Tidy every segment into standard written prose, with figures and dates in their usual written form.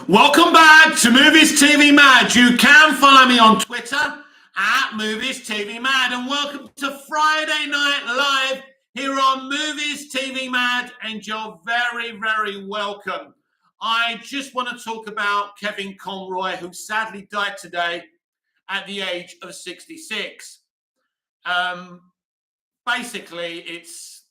Welcome back to Movies TV Mad. You can follow me on Twitter at Movies TV Mad, and welcome to Friday Night Live here on Movies TV Mad, and you're very, very welcome. I just want to talk about Kevin Conroy, who sadly died today at the age of 66. Basically, it's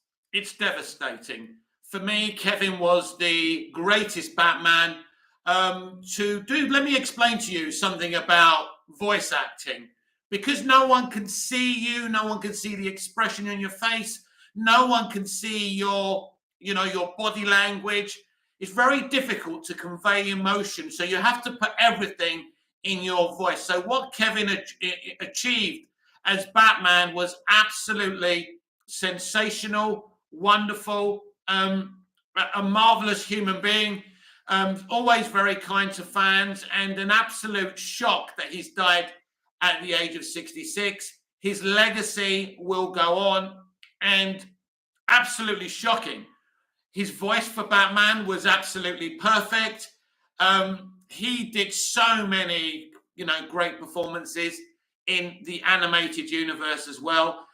devastating. For me, Kevin was the greatest Batman to do. Let me explain to you something about voice acting. Because no one can see you, no one can see the expression in your face, no one can see your body language. It's very difficult to convey emotion, so you have to put everything in your voice. So what Kevin achieved as Batman was absolutely sensational, wonderful, a marvelous human being, always very kind to fans, and an absolute shock that he's died at the age of 66. His legacy will go on, and absolutely shocking. His voice for Batman was absolutely perfect. He did so many, great performances in the animated universe as well.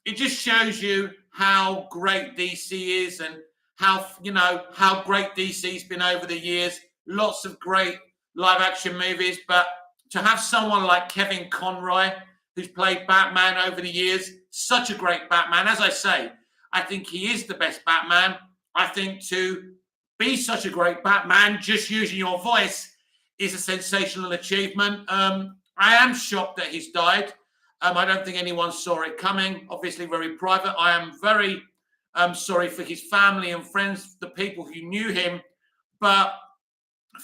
It just shows you how great DC is, and how great DC's been over the years. Lots of great live action movies, but to have someone like Kevin Conroy, who's played Batman over the years, such a great Batman. As I say, I think he is the best Batman. I think to be such a great Batman, just using your voice, is a sensational achievement. I am shocked that he's died. I don't think anyone saw it coming. Obviously, very private. I am very sorry for his family and friends, the people who knew him. But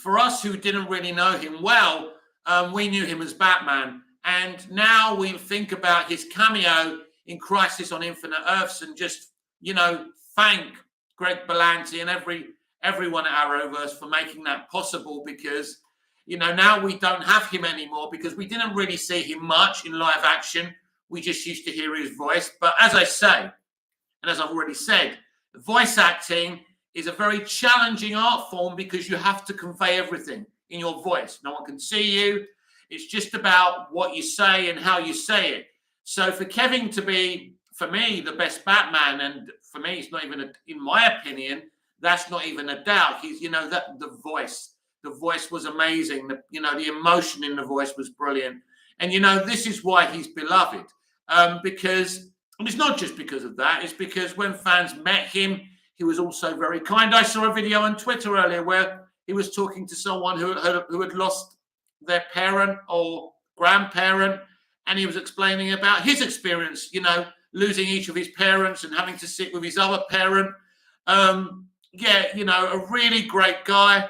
for us who didn't really know him well, we knew him as Batman. And now we think about his cameo in Crisis on Infinite Earths, and just, thank Greg Berlanti and everyone at Arrowverse for making that possible, because, now we don't have him anymore, because we didn't really see him much in live action. We just used to hear his voice. But as I say, and as I've already said, voice acting is a very challenging art form, because you have to convey everything in your voice. No one can see you. It's just about what you say and how you say it. So for Kevin to be, for me, the best Batman, and for me, it's not even, in my opinion, that's not even a doubt. He's, that the voice was amazing. The emotion in the voice was brilliant. And, this is why he's beloved. Because, and it's not just because of that, it's because when fans met him, he was also very kind. I saw a video on Twitter earlier where he was talking to someone who had lost their parent or grandparent, and he was explaining about his experience, losing each of his parents and having to sit with his other parent. A really great guy.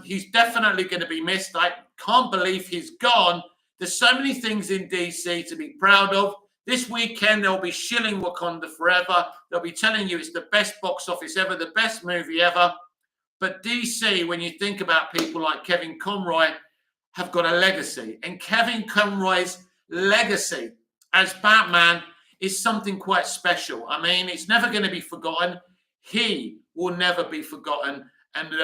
He's definitely going to be missed. I can't believe he's gone. There's so many things in DC to be proud of. This weekend, they'll be shilling Wakanda forever. They'll be telling you it's the best box office ever, the best movie ever. But DC, when you think about people like Kevin Conroy, have got a legacy. And Kevin Conroy's legacy as Batman is something quite special. I mean, it's never going to be forgotten. He will never be forgotten. And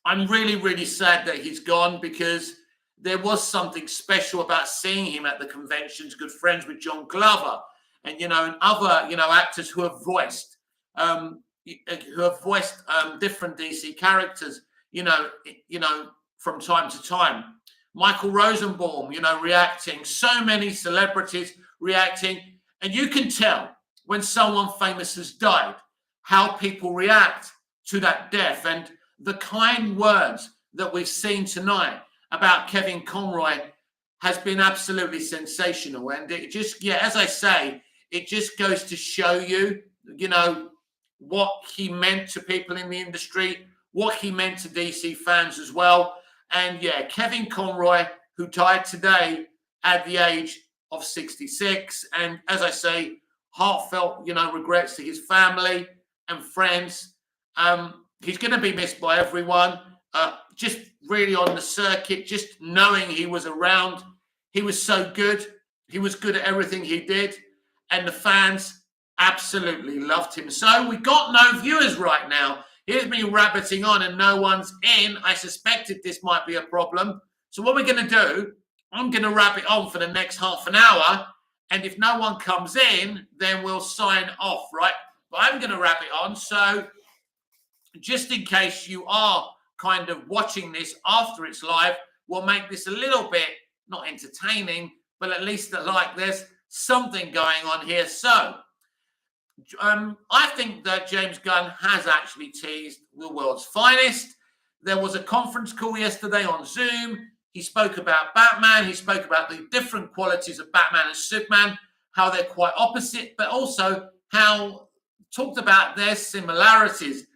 I'm really, really sad that he's gone, because there was something special about seeing him at the conventions, good friends with John Glover and, and other, actors who have voiced different DC characters, from time to time. Michael Rosenbaum, reacting, so many celebrities reacting. And you can tell when someone famous has died, how people react to that death. And the kind words that we've seen tonight about Kevin Conroy has been absolutely sensational. And it just, as I say, it just goes to show you, what he meant to people in the industry, what he meant to DC fans as well. And Kevin Conroy, who died today at the age of 66. And as I say, heartfelt, regrets to his family and friends. He's going to be missed by everyone. Just really on the circuit, just knowing he was around. He was so good. He was good at everything he did. And the fans absolutely loved him. So we got no viewers right now. Here's me rabbiting on and no one's in. I suspected this might be a problem. So what we're going to do, I'm going to rabbit on for the next half an hour. And if no one comes in, then we'll sign off, right? But I'm going to rabbit on. So just in case you are kind of watching this after it's live, we'll make this a little bit, not entertaining, but at least like there's something going on here. So I think that James Gunn has actually teased the world's finest. There was a conference call yesterday on Zoom. He spoke about Batman. He spoke about the different qualities of Batman and Superman, how they're quite opposite, but also how talked about their similarities.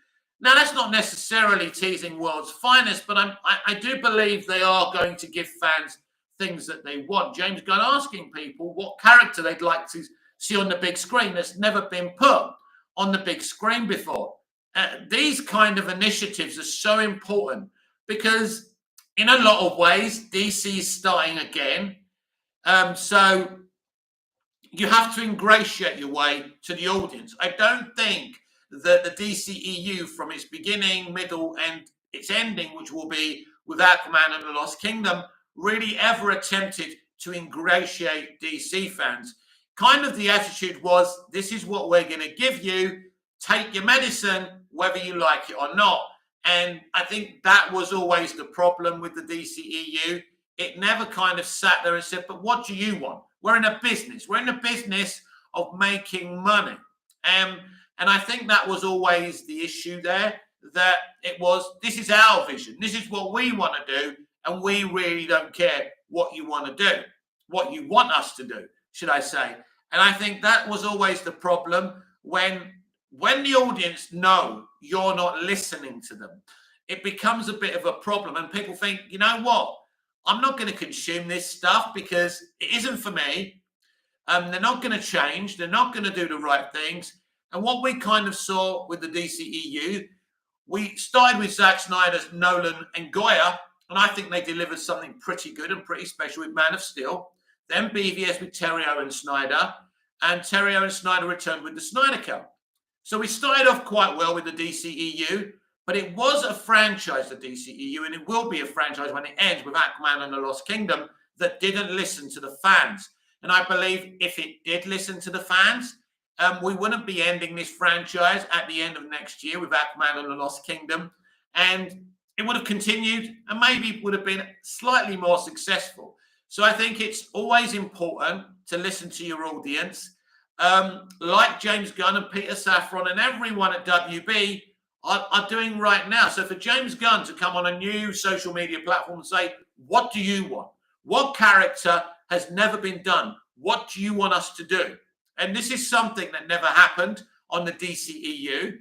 Now, that's not necessarily teasing world's finest, but I do believe they are going to give fans things that they want. James Gunn asking people what character they'd like to see on the big screen that's never been put on the big screen before. These kind of initiatives are so important because in a lot of ways, DC is starting again. So you have to ingratiate your way to the audience. I don't think that the DCEU from its beginning, middle, and its ending, which will be with Aquaman and the Lost Kingdom, really ever attempted to ingratiate DC fans. Kind of the attitude was, this is what we're going to give you, take your medicine, whether you like it or not. And I think that was always the problem with the DCEU. It never kind of sat there and said, but what do you want? We're in a business. We're in the business of making money. And I think that was always the issue there, that it was, this is our vision. This is what we want to do. And we really don't care what you want to do, what you want us to do, should I say. And I think that was always the problem when the audience know you're not listening to them. It becomes a bit of a problem. And people think, you know what? I'm not going to consume this stuff because it isn't for me. They're not going to change. They're not going to do the right things. And what we kind of saw with the DCEU, we started with Zack Snyder's Nolan and Goya, and I think they delivered something pretty good and pretty special with Man of Steel. Then BVS with Terrio and Snyder, and Terrio and Snyder returned with the Snyder Cut. So we started off quite well with the DCEU, but it was a franchise, the DCEU, and it will be a franchise when it ends with Aquaman and the Lost Kingdom, that didn't listen to the fans. And I believe if it did listen to the fans, we wouldn't be ending this franchise at the end of next year with Aquaman and the Lost Kingdom. And it would have continued and maybe would have been slightly more successful. So I think it's always important to listen to your audience. Like James Gunn and Peter Safran and everyone at WB are doing right now. So for James Gunn to come on a new social media platform and say, what do you want? What character has never been done? What do you want us to do? And this is something that never happened on the DCEU.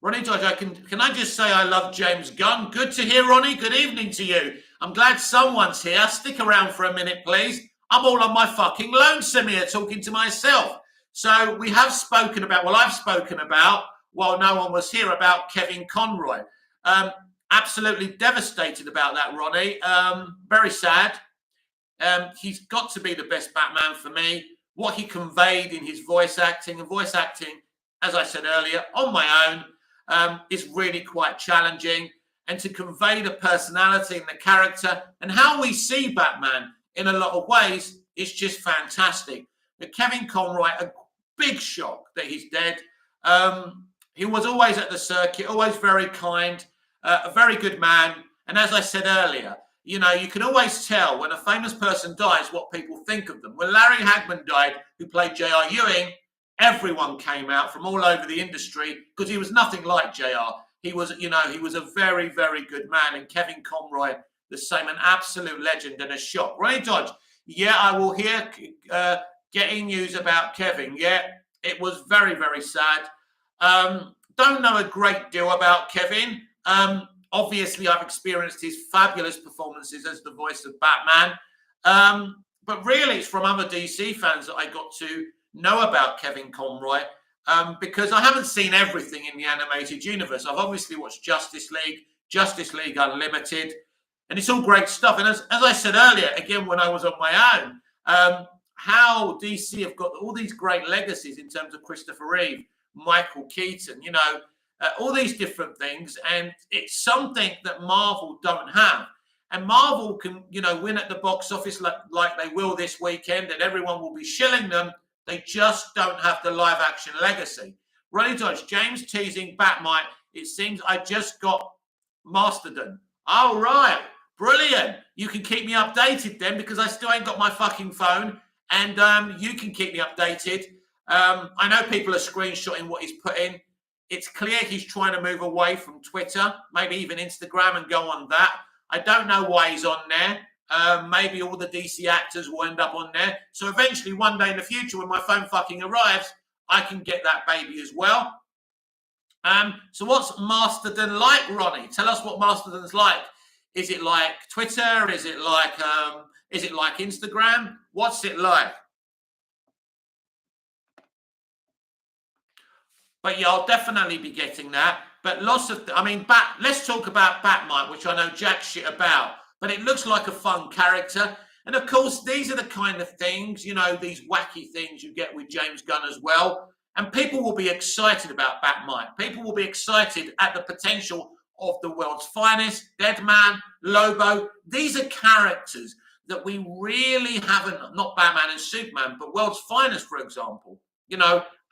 Ronnie Dodge, can I just say I love James Gunn? Good to hear, Ronnie. Good evening to you. I'm glad someone's here. Stick around for a minute, please. I'm all on my fucking lonesome here talking to myself. So we have spoken about, well, I've spoken about, while no one was here, about Kevin Conroy. Absolutely devastated about that, Ronnie. Very sad. He's got to be the best Batman for me. What he conveyed in his voice acting, and voice acting, as I said earlier, on my own, is really quite challenging. And to convey the personality and the character and how we see Batman in a lot of ways is just fantastic. But Kevin Conroy, a big shock that he's dead. He was always at the circuit, always very kind, a very good man. And as I said earlier, you know, you can always tell when a famous person dies what people think of them. When Larry Hagman died, who played J.R. Ewing, everyone came out from all over the industry because he was nothing like J.R. He was, you know, he was a very, very good man. And Kevin Conroy, the same, an absolute legend and a shock. Ronnie Dodge, yeah, I will hear getting news about Kevin. Yeah, it was very, very sad. Don't know a great deal about Kevin. Obviously, I've experienced his fabulous performances as the voice of Batman. But really, it's from other DC fans that I got to know about Kevin Conroy because I haven't seen everything in the animated universe. I've obviously watched Justice League Unlimited, and it's all great stuff. And as I said earlier, again, when I was on my own, how DC have got all these great legacies in terms of Christopher Reeve, Michael Keaton, you know, all these different things, and it's something that Marvel don't have. And Marvel can, win at the box office like they will this weekend, and everyone will be shilling them. They just don't have the live action legacy. Ronnie Dodge, James teasing Batmite. It seems I just got Mastodon. All right, brilliant. You can keep me updated then, because I still ain't got my fucking phone, and you can keep me updated. I know people are screenshotting what he's put in. It's clear he's trying to move away from Twitter, maybe even Instagram, and go on that. I don't know why he's on there. Maybe all the DC actors will end up on there. So eventually, one day in the future, when my phone fucking arrives, I can get that baby as well. So what's Mastodon like, Ronnie? Tell us what Mastodon's like. Is it like Twitter? Is it like Instagram? What's it like? But yeah, I'll definitely be getting that. But let's talk about Batmite, which I know jack shit about. But it looks like a fun character. And of course, these are the kind of things, these wacky things you get with James Gunn as well. And people will be excited about Batmite. People will be excited at the potential of the world's finest, Deadman, Lobo. These are characters that we really haven't, not Batman and Superman, but world's finest, for example.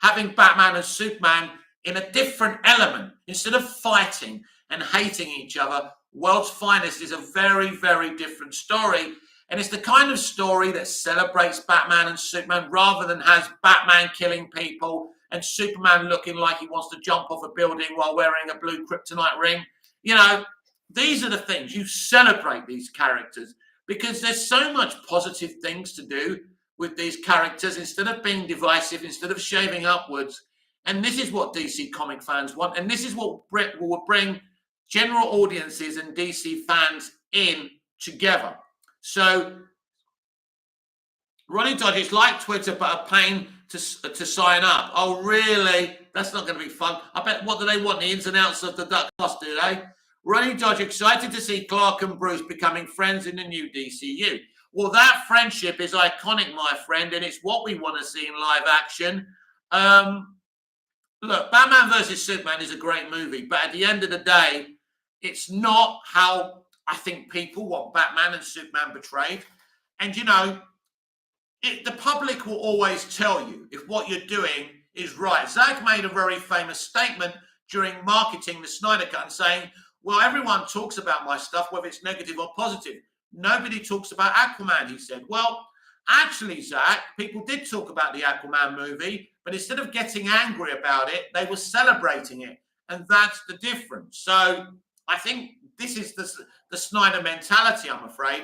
Having Batman and Superman in a different element, instead of fighting and hating each other, world's finest is a very, very different story. And it's the kind of story that celebrates Batman and Superman rather than has Batman killing people and Superman looking like he wants to jump off a building while wearing a blue kryptonite ring. These are the things. You celebrate these characters because there's so much positive things to do with these characters instead of being divisive, instead of shaving upwards. And this is what DC comic fans want. And this is what will bring general audiences and DC fans in together. So, Ronnie Dodge, it's like Twitter, but a pain to sign up. Oh, really? That's not going to be fun. I bet, what do they want? The ins and outs of the duck toss, do they? Ronnie Dodge, excited to see Clark and Bruce becoming friends in the new DCU. Well, that friendship is iconic, my friend, and it's what we want to see in live action. Look, Batman versus Superman is a great movie, but at the end of the day, it's not how I think people want Batman and Superman portrayed. And, the public will always tell you if what you're doing is right. Zack made a very famous statement during marketing the Snyder Cut and saying, well, everyone talks about my stuff, whether it's negative or positive. Nobody talks about Aquaman, he said. Well, actually, Zack, people did talk about the Aquaman movie, but instead of getting angry about it, they were celebrating it. And that's the difference. So I think this is the Snyder mentality, I'm afraid.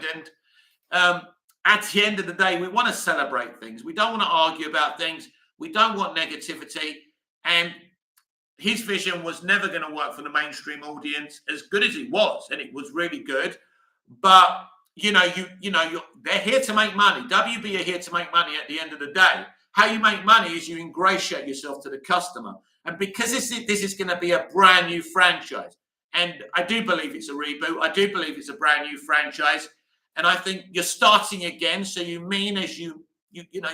And at the end of the day, we want to celebrate things. We don't want to argue about things. We don't want negativity. And his vision was never going to work for the mainstream audience, as good as it was, and it was really good. But they're here to make money. WB are here to make money at the end of the day. How you make money is you ingratiate yourself to the customer. And because this is going to be a brand new franchise, and I do believe it's a reboot. I do believe it's a brand new franchise. And I think you're starting again. So you mean as you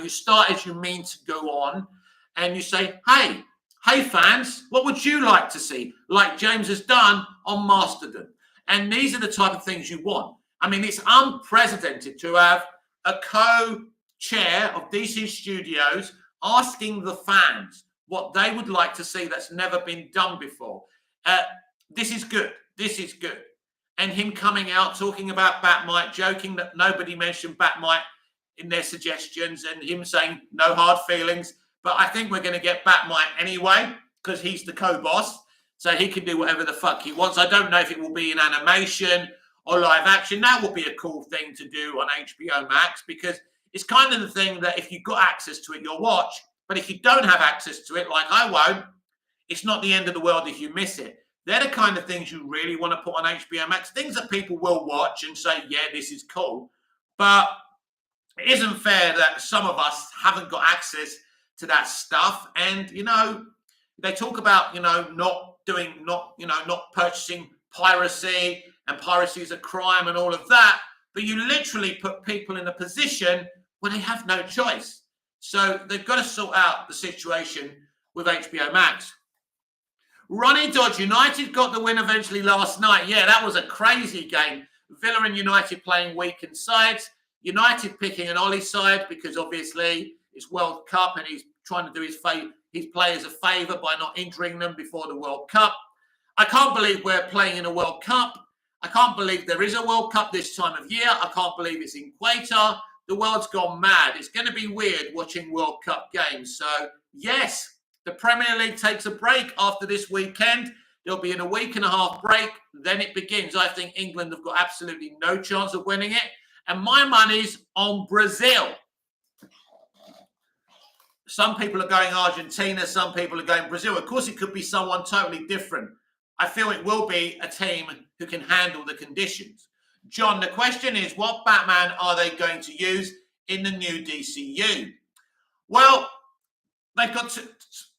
start as you mean to go on, and you say, hey fans, what would you like to see? Like James has done on Mastodon. And these are the type of things you want. I mean, it's unprecedented to have a co-chair of DC Studios asking the fans what they would like to see that's never been done before. This is good. This is good. And him coming out, talking about Batmite, joking that nobody mentioned Batmite in their suggestions, and him saying no hard feelings. But I think we're going to get Batmite anyway, because he's the co-boss. So he can do whatever the fuck he wants. I don't know if it will be in animation or live action. That would be a cool thing to do on HBO Max, because it's kind of the thing that if you've got access to it, you'll watch. But if you don't have access to it, like I won't, it's not the end of the world if you miss it. They're the kind of things you really want to put on HBO Max, things that people will watch and say, yeah, this is cool. But it isn't fair that some of us haven't got access to that stuff. And, they talk about, not purchasing piracy, and piracy is a crime and all of that. But you literally put people in a position where they have no choice. So they've got to sort out the situation with HBO Max. Ronnie Dodge, United got the win eventually last night. Yeah, that was a crazy game. Villa and United playing weakened sides. United picking an Ollie side because obviously it's World Cup and he's trying to do his players a favour by not injuring them before the World Cup. I can't believe we're playing in a World Cup. I can't believe there is a World Cup this time of year. I can't believe it's in Qatar. The world's gone mad. It's going to be weird watching World Cup games. So, yes, the Premier League takes a break after this weekend. There'll be in a week and a half break. Then it begins. I think England have got absolutely no chance of winning it. And my money's on Brazil. Some people are going Argentina. Some people are going Brazil. Of course, it could be someone totally different. I feel it will be a team who can handle the conditions. John, the question is, what Batman are they going to use in the new DCU? Well, they've got to,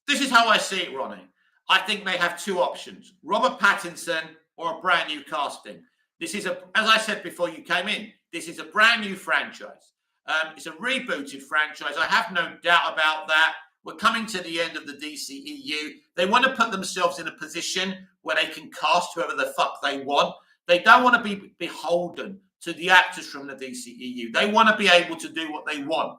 this is how I see it, Ronnie. I think they have two options, Robert Pattinson or a brand new casting. This is, as I said before you came in, this is a brand new franchise. It's a rebooted franchise. I have no doubt about that. We're coming to the end of the DCEU. They want to put themselves in a position where they can cast whoever the fuck they want. They don't want to be beholden to the actors from the DCEU. They want to be able to do what they want.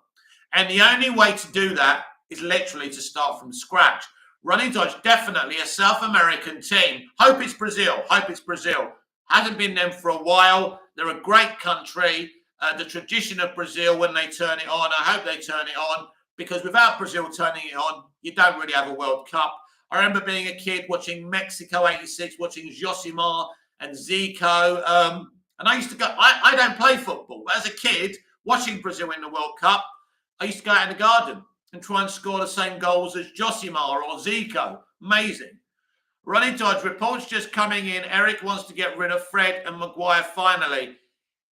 And the only way to do that is literally to start from scratch. Running Dodge, definitely a South American team. Hope it's Brazil. Hope it's Brazil. Hasn't been them for a while. They're a great country. The tradition of Brazil, when they turn it on, I hope they turn it on, because without Brazil turning it on, you don't really have a World Cup. I remember being a kid watching Mexico 86, watching Josimar and Zico. And I used to go, I don't play football, but as a kid, watching Brazil in the World Cup, I used to go out in the garden and try and score the same goals as Josimar or Zico. Amazing. Ronnie Dodge, reports just coming in. Eric wants to get rid of Fred and Maguire finally.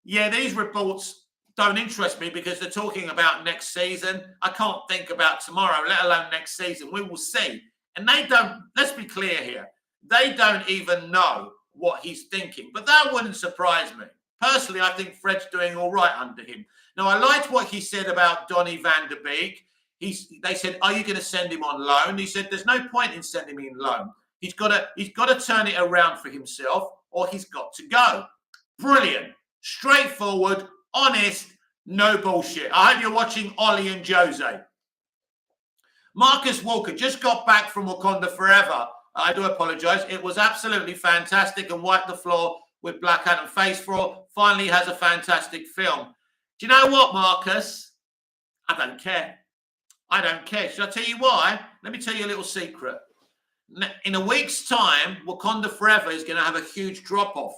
Yeah, these reports don't interest me because they're talking about next season. I can't think about tomorrow, let alone next season. We will see. And they don't, let's be clear here, they don't even know what he's thinking. But that wouldn't surprise me. Personally, I think Fred's doing all right under him. Now, I liked what he said about Donny van der Beek. They said, are you going to send him on loan? He said, there's no point in sending him on loan. He's got to turn it around for himself, or he's got to go. Brilliant. Straightforward, honest, no bullshit. I hope you're watching Ollie and Jose. Marcus Walker just got back from Wakanda Forever. I do apologise. It was absolutely fantastic and wiped the floor with Black Adam Phase 4. Finally has a fantastic film. Do you know what, Marcus? I don't care. I don't care. Should I tell you why? Let me tell you a little secret. In a week's time, Wakanda Forever is going to have a huge drop-off.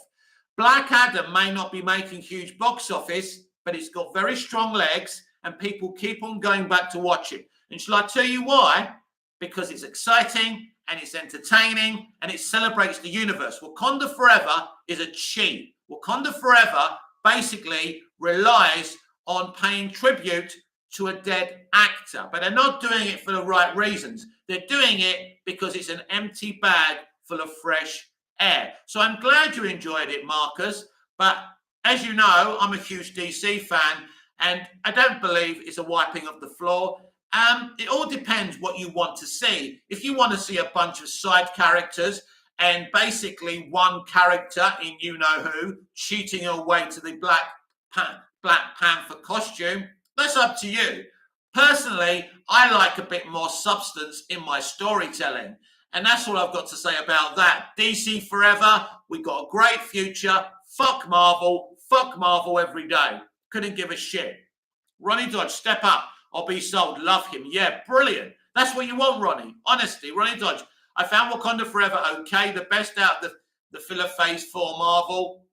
Black Adam may not be making huge box office, but it's got very strong legs and people keep on going back to watch it. And shall I tell you why? Because it's exciting and it's entertaining and it celebrates the universe. Wakanda Forever is a cheat. Wakanda Forever basically relies on paying tribute to a dead actor, but they're not doing it for the right reasons. They're doing it because it's an empty bag full of fresh air. So I'm glad you enjoyed it, Marcus. But as you know, I'm a huge DC fan, and I don't believe it's a wiping of the floor. It all depends what you want to see. If you want to see a bunch of side characters and basically one character in you know who cheating her way to the Black Panther costume, that's up to you. Personally, I like a bit more substance in my storytelling. And that's all I've got to say about that. DC forever. We've got a great future. Fuck Marvel. Fuck Marvel every day. Couldn't give a shit. Ronnie Dodge, step up. I'll be sold. Love him. Yeah, brilliant. That's what you want, Ronnie. Honestly, Ronnie Dodge. I found Wakanda Forever okay. The best out of the filler Phase 4 Marvel.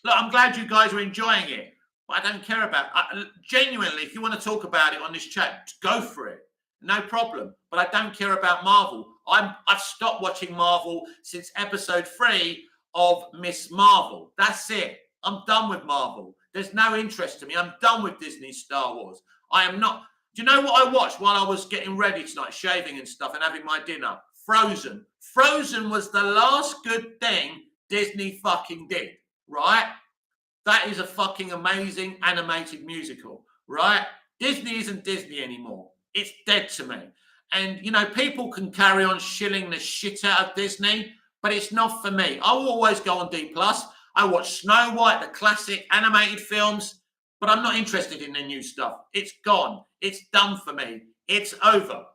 Look, I'm glad you guys are enjoying it. But I don't care about it. Genuinely, if you want to talk about it on this chat, go for it. No problem. But I don't care about Marvel. I've stopped watching Marvel since episode 3 of Miss Marvel. That's it. I'm done with Marvel. There's no interest to me. I'm done with Disney Star Wars. I am not. Do you know what I watched while I was getting ready tonight, shaving and stuff and having my dinner? Frozen. Frozen was the last good thing Disney fucking did, right? That is a fucking amazing animated musical, right? Disney isn't Disney anymore. It's dead to me. And, you know, people can carry on shilling the shit out of Disney, but it's not for me. I will always go on D+. I watch Snow White, the classic animated films, but I'm not interested in the new stuff. It's gone. It's done for me. It's over.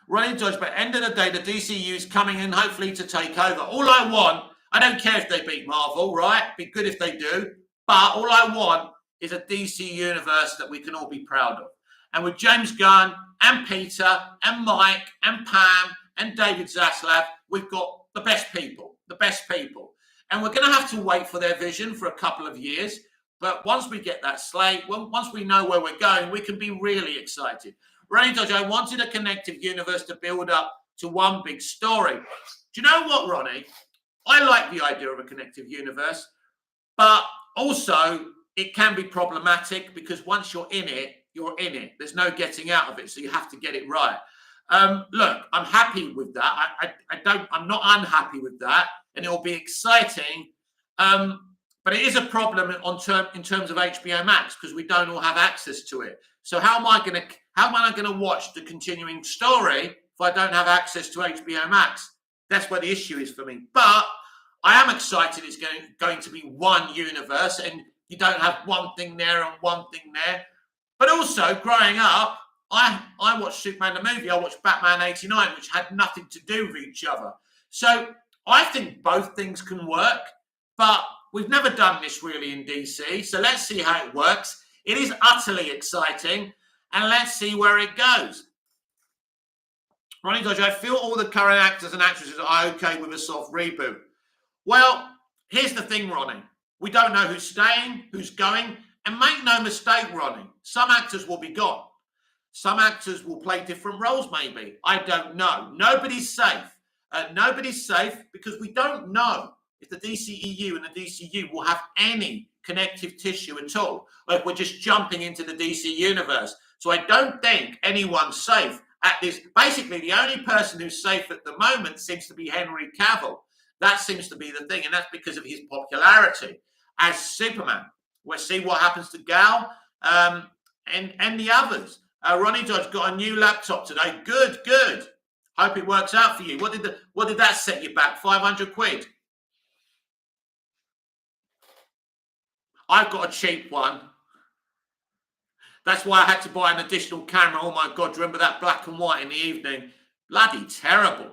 Ronnie Dodge, but end of the day, the DCU is coming in hopefully to take over. All I want, I don't care if they beat Marvel, right? Be good if they do. But all I want is a DC universe that we can all be proud of. And with James Gunn and Peter and Mike and Pam and David Zaslav, we've got the best people. And we're going to have to wait for their vision for a couple of years. But once we get that slate, once we know where we're going, we can be really excited. Ronnie Dodge, I wanted a connective universe to build up to one big story. Do you know what, Ronnie? I like the idea of a connective universe, but also it can be problematic because once you're in it, you're in it. There's no getting out of it, so you have to get it right. Look, I'm happy with that. I'm not unhappy with that, and it will be exciting. But it is a problem in terms of HBO Max because we don't all have access to it. So how am I going to watch the continuing story if I don't have access to HBO Max? That's where the issue is for me. But I am excited it's going to be one universe and you don't have one thing there and one thing there. But also, growing up, I watched Superman the movie. I watched Batman 89, which had nothing to do with each other. So I think both things can work, but we've never done this really in DC. So let's see how it works. It is utterly exciting, and let's see where it goes. Ronnie Dodge, I feel all the current actors and actresses are okay with a soft reboot. Well, here's the thing, Ronnie. We don't know who's staying, who's going, and make no mistake, Ronnie, some actors will be gone. Some actors will play different roles, maybe. I don't know. Nobody's safe. Nobody's safe because we don't know if the DCEU and the DCU will have any connective tissue at all, or if we're just jumping into the DC universe. So I don't think anyone's safe at this. Basically, the only person who's safe at the moment seems to be Henry Cavill. That seems to be the thing, and that's because of his popularity as Superman. We'll see what happens to Gal and the others. Ronnie Dodge got a new laptop today. Good. Hope it works out for you. What did that set you back? 500 quid. I've got a cheap one. That's why I had to buy an additional camera. Oh my God, remember that black and white in the evening? Bloody terrible.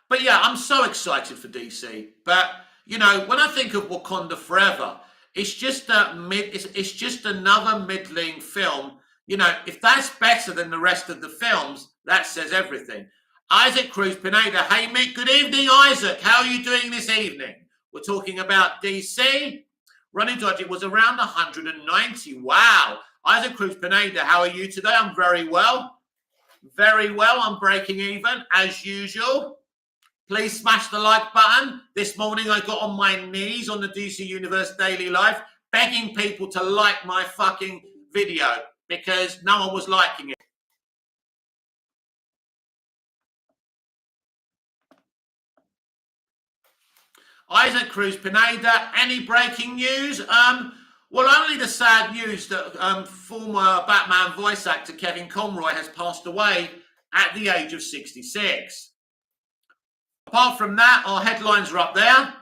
But yeah, I'm so excited for DC. But, you know, when I think of Wakanda Forever, it's just it's just another middling film. You know, if that's better than the rest of the films, that says everything. Isaac Cruz Pineda. Hey, Mick. Good evening, Isaac. How are you doing this evening? We're talking about DC. Ronnie Dodge, it was around 190. Wow. Isaac Cruz Pineda, how are you today? I'm very well. Very well. I'm breaking even, as usual. Please smash the like button. This morning I got on my knees on the DC Universe Daily Life, begging people to like my fucking video because no one was liking it. Isaac Cruz Pineda, any breaking news? Well, only the sad news that former Batman voice actor Kevin Conroy has passed away at the age of 66. Apart from that, our headlines are up there.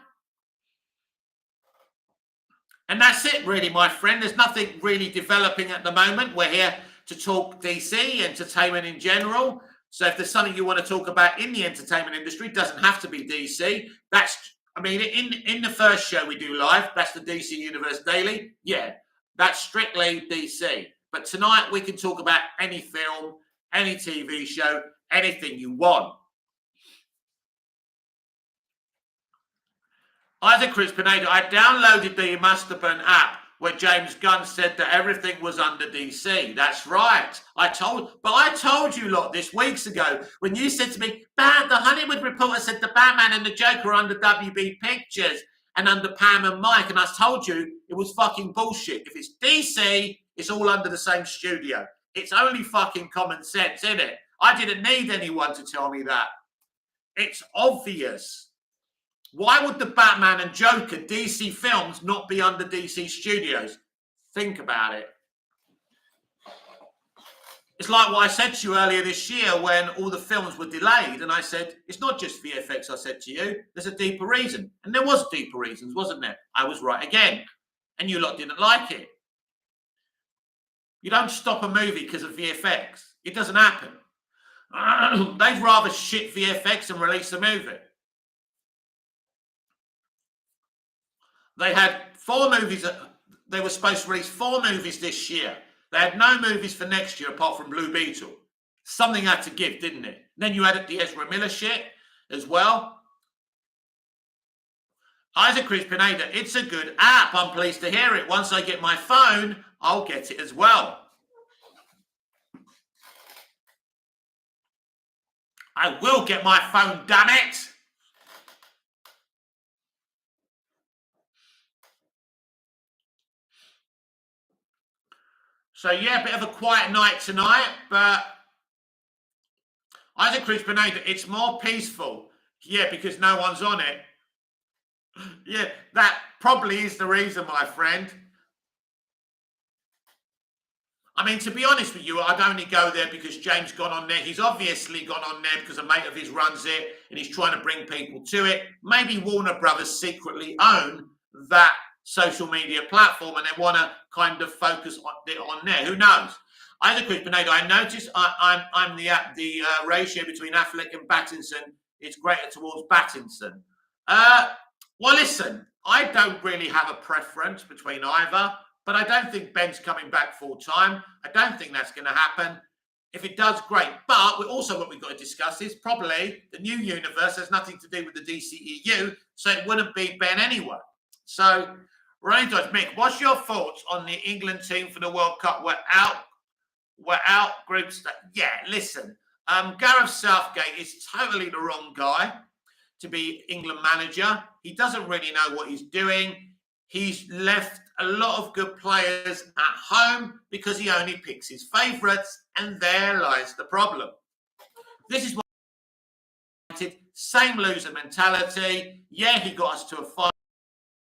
And that's it, really, my friend. There's nothing really developing at the moment. We're here to talk DC, entertainment in general. So if there's something you want to talk about in the entertainment industry, it doesn't have to be DC. In the first show we do live, that's the DC Universe Daily. Yeah, that's strictly DC. But tonight we can talk about any film, any TV show, anything you want. Isaac Chris Pineda, I downloaded the Masterburn app where James Gunn said that everything was under DC. That's right. I told you lot this weeks ago when you said to me, the Hollywood Reporter said the Batman and the Joker are under WB Pictures and under Pam and Mike. And I told you it was fucking bullshit. If it's DC, it's all under the same studio. It's only fucking common sense, isn't it? I didn't need anyone to tell me that. It's obvious. Why would the Batman and Joker DC films not be under DC Studios? Think about it. It's like what I said to you earlier this year when all the films were delayed, and I said, it's not just VFX, I said to you, there's a deeper reason. And there was deeper reasons, wasn't there? I was right again. And you lot didn't like it. You don't stop a movie because of VFX. It doesn't happen. They'd rather shit VFX and release a movie. They had 4 movies. They were supposed to release 4 movies this year. They had no movies for next year apart from Blue Beetle. Something had to give, didn't it? Then you had the Ezra Miller shit as well. Isaac Cruz Pineda, it's a good app. I'm pleased to hear it. Once I get my phone, I'll get it as well. I will get my phone, damn it. So, yeah, a bit of a quiet night tonight, but Isaac Cruz Pineda, it's more peaceful. Yeah, because no one's on it. Yeah, that probably is the reason, my friend. I mean, to be honest with you, I'd only go there because James gone on there. He's obviously gone on there because a mate of his runs it and he's trying to bring people to it. Maybe Warner Brothers secretly own that social media platform and they want to kind of focus on there. Who knows? Isaac Cruz Pineda, I noticed I'm the ratio between Affleck and Pattinson is greater towards Pattinson. Well, listen, I don't really have a preference between either, but I don't think Ben's coming back full time. I don't think that's going to happen. If it does, great. But also what we've got to discuss is probably the new universe has nothing to do with the DCEU, so it wouldn't be Ben anyway. So, Ronnie Dodge, Mick, what's your thoughts on the England team for the World Cup? We're out group stage. Yeah, listen, Gareth Southgate is totally the wrong guy to be England manager. He doesn't really know what he's doing. He's left a lot of good players at home because he only picks his favourites, and there lies the problem. This is what same loser mentality. Yeah, he got us to a final.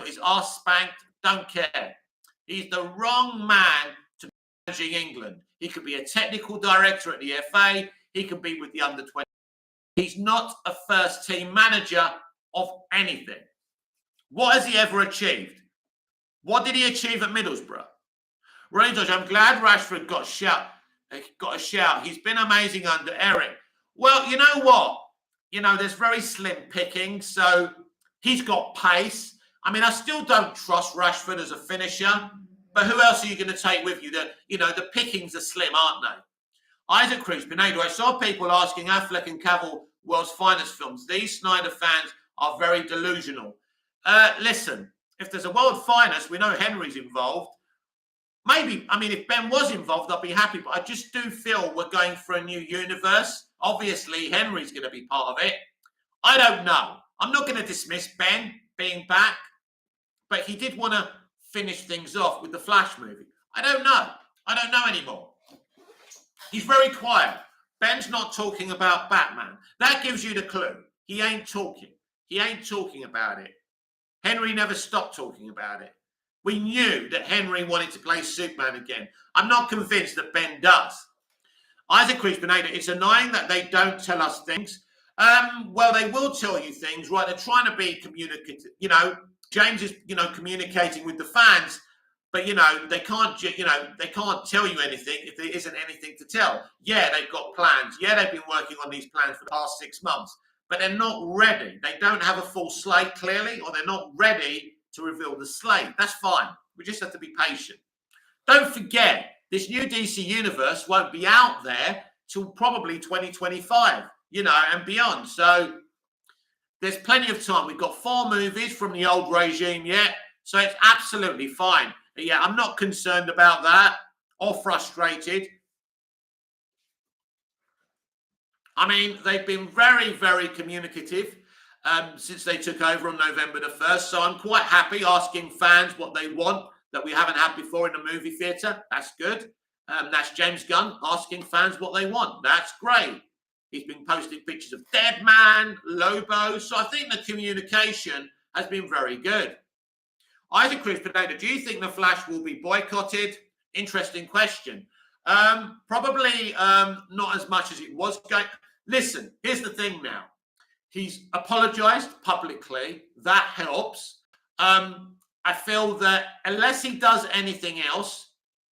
His arse spanked. Don't care. He's the wrong man to be managing England. He could be a technical director at the FA. He could be with the under-20. He's not a first-team manager of anything. What has he ever achieved? What did he achieve at Middlesbrough? Ronnie Dodge, I'm glad Rashford got a shout. He's been amazing under Eric. Well, you know what? You know, there's very slim pickings, so he's got pace. I mean, I still don't trust Rashford as a finisher, but who else are you going to take with you? The pickings are slim, aren't they? Isaac Cruz Pineda, I saw people asking Affleck and Cavill world's finest films. These Snyder fans are very delusional. Listen, if there's a world finest, we know Henry's involved. Maybe, I mean, if Ben was involved, I'd be happy, but I just do feel we're going for a new universe. Obviously, Henry's going to be part of it. I don't know. I'm not going to dismiss Ben being back, but he did want to finish things off with the Flash movie. I don't know. I don't know anymore. He's very quiet. Ben's not talking about Batman. That gives you the clue. He ain't talking. He ain't talking about it. Henry never stopped talking about it. We knew that Henry wanted to play Superman again. I'm not convinced that Ben does. Isaac Cruz Pineda, it's annoying that they don't tell us things. Well, they will tell you things, right? They're trying to be communicative. You know, James is, communicating with the fans, but, they can't tell you anything if there isn't anything to tell. Yeah, they've got plans. Yeah, they've been working on these plans for the past 6 months, but they're not ready. They don't have a full slate, clearly, or they're not ready to reveal the slate. That's fine. We just have to be patient. Don't forget, this new DC universe won't be out there till probably 2025, and beyond. So there's plenty of time. We've got 4 movies from the old regime yet, so it's absolutely fine. But yeah, I'm not concerned about that or frustrated. I mean, they've been very, very communicative since they took over on November the 1st. So I'm quite happy asking fans what they want that we haven't had before in the movie theatre. That's good. That's James Gunn asking fans what they want. That's great. He's been posting pictures of Deadman, Lobo. So I think the communication has been very good. Isaac Cruz Pineda, do you think the Flash will be boycotted? Interesting question. Probably not as much as it was going. Listen, here's the thing now. He's apologized publicly. That helps. I feel that unless he does anything else,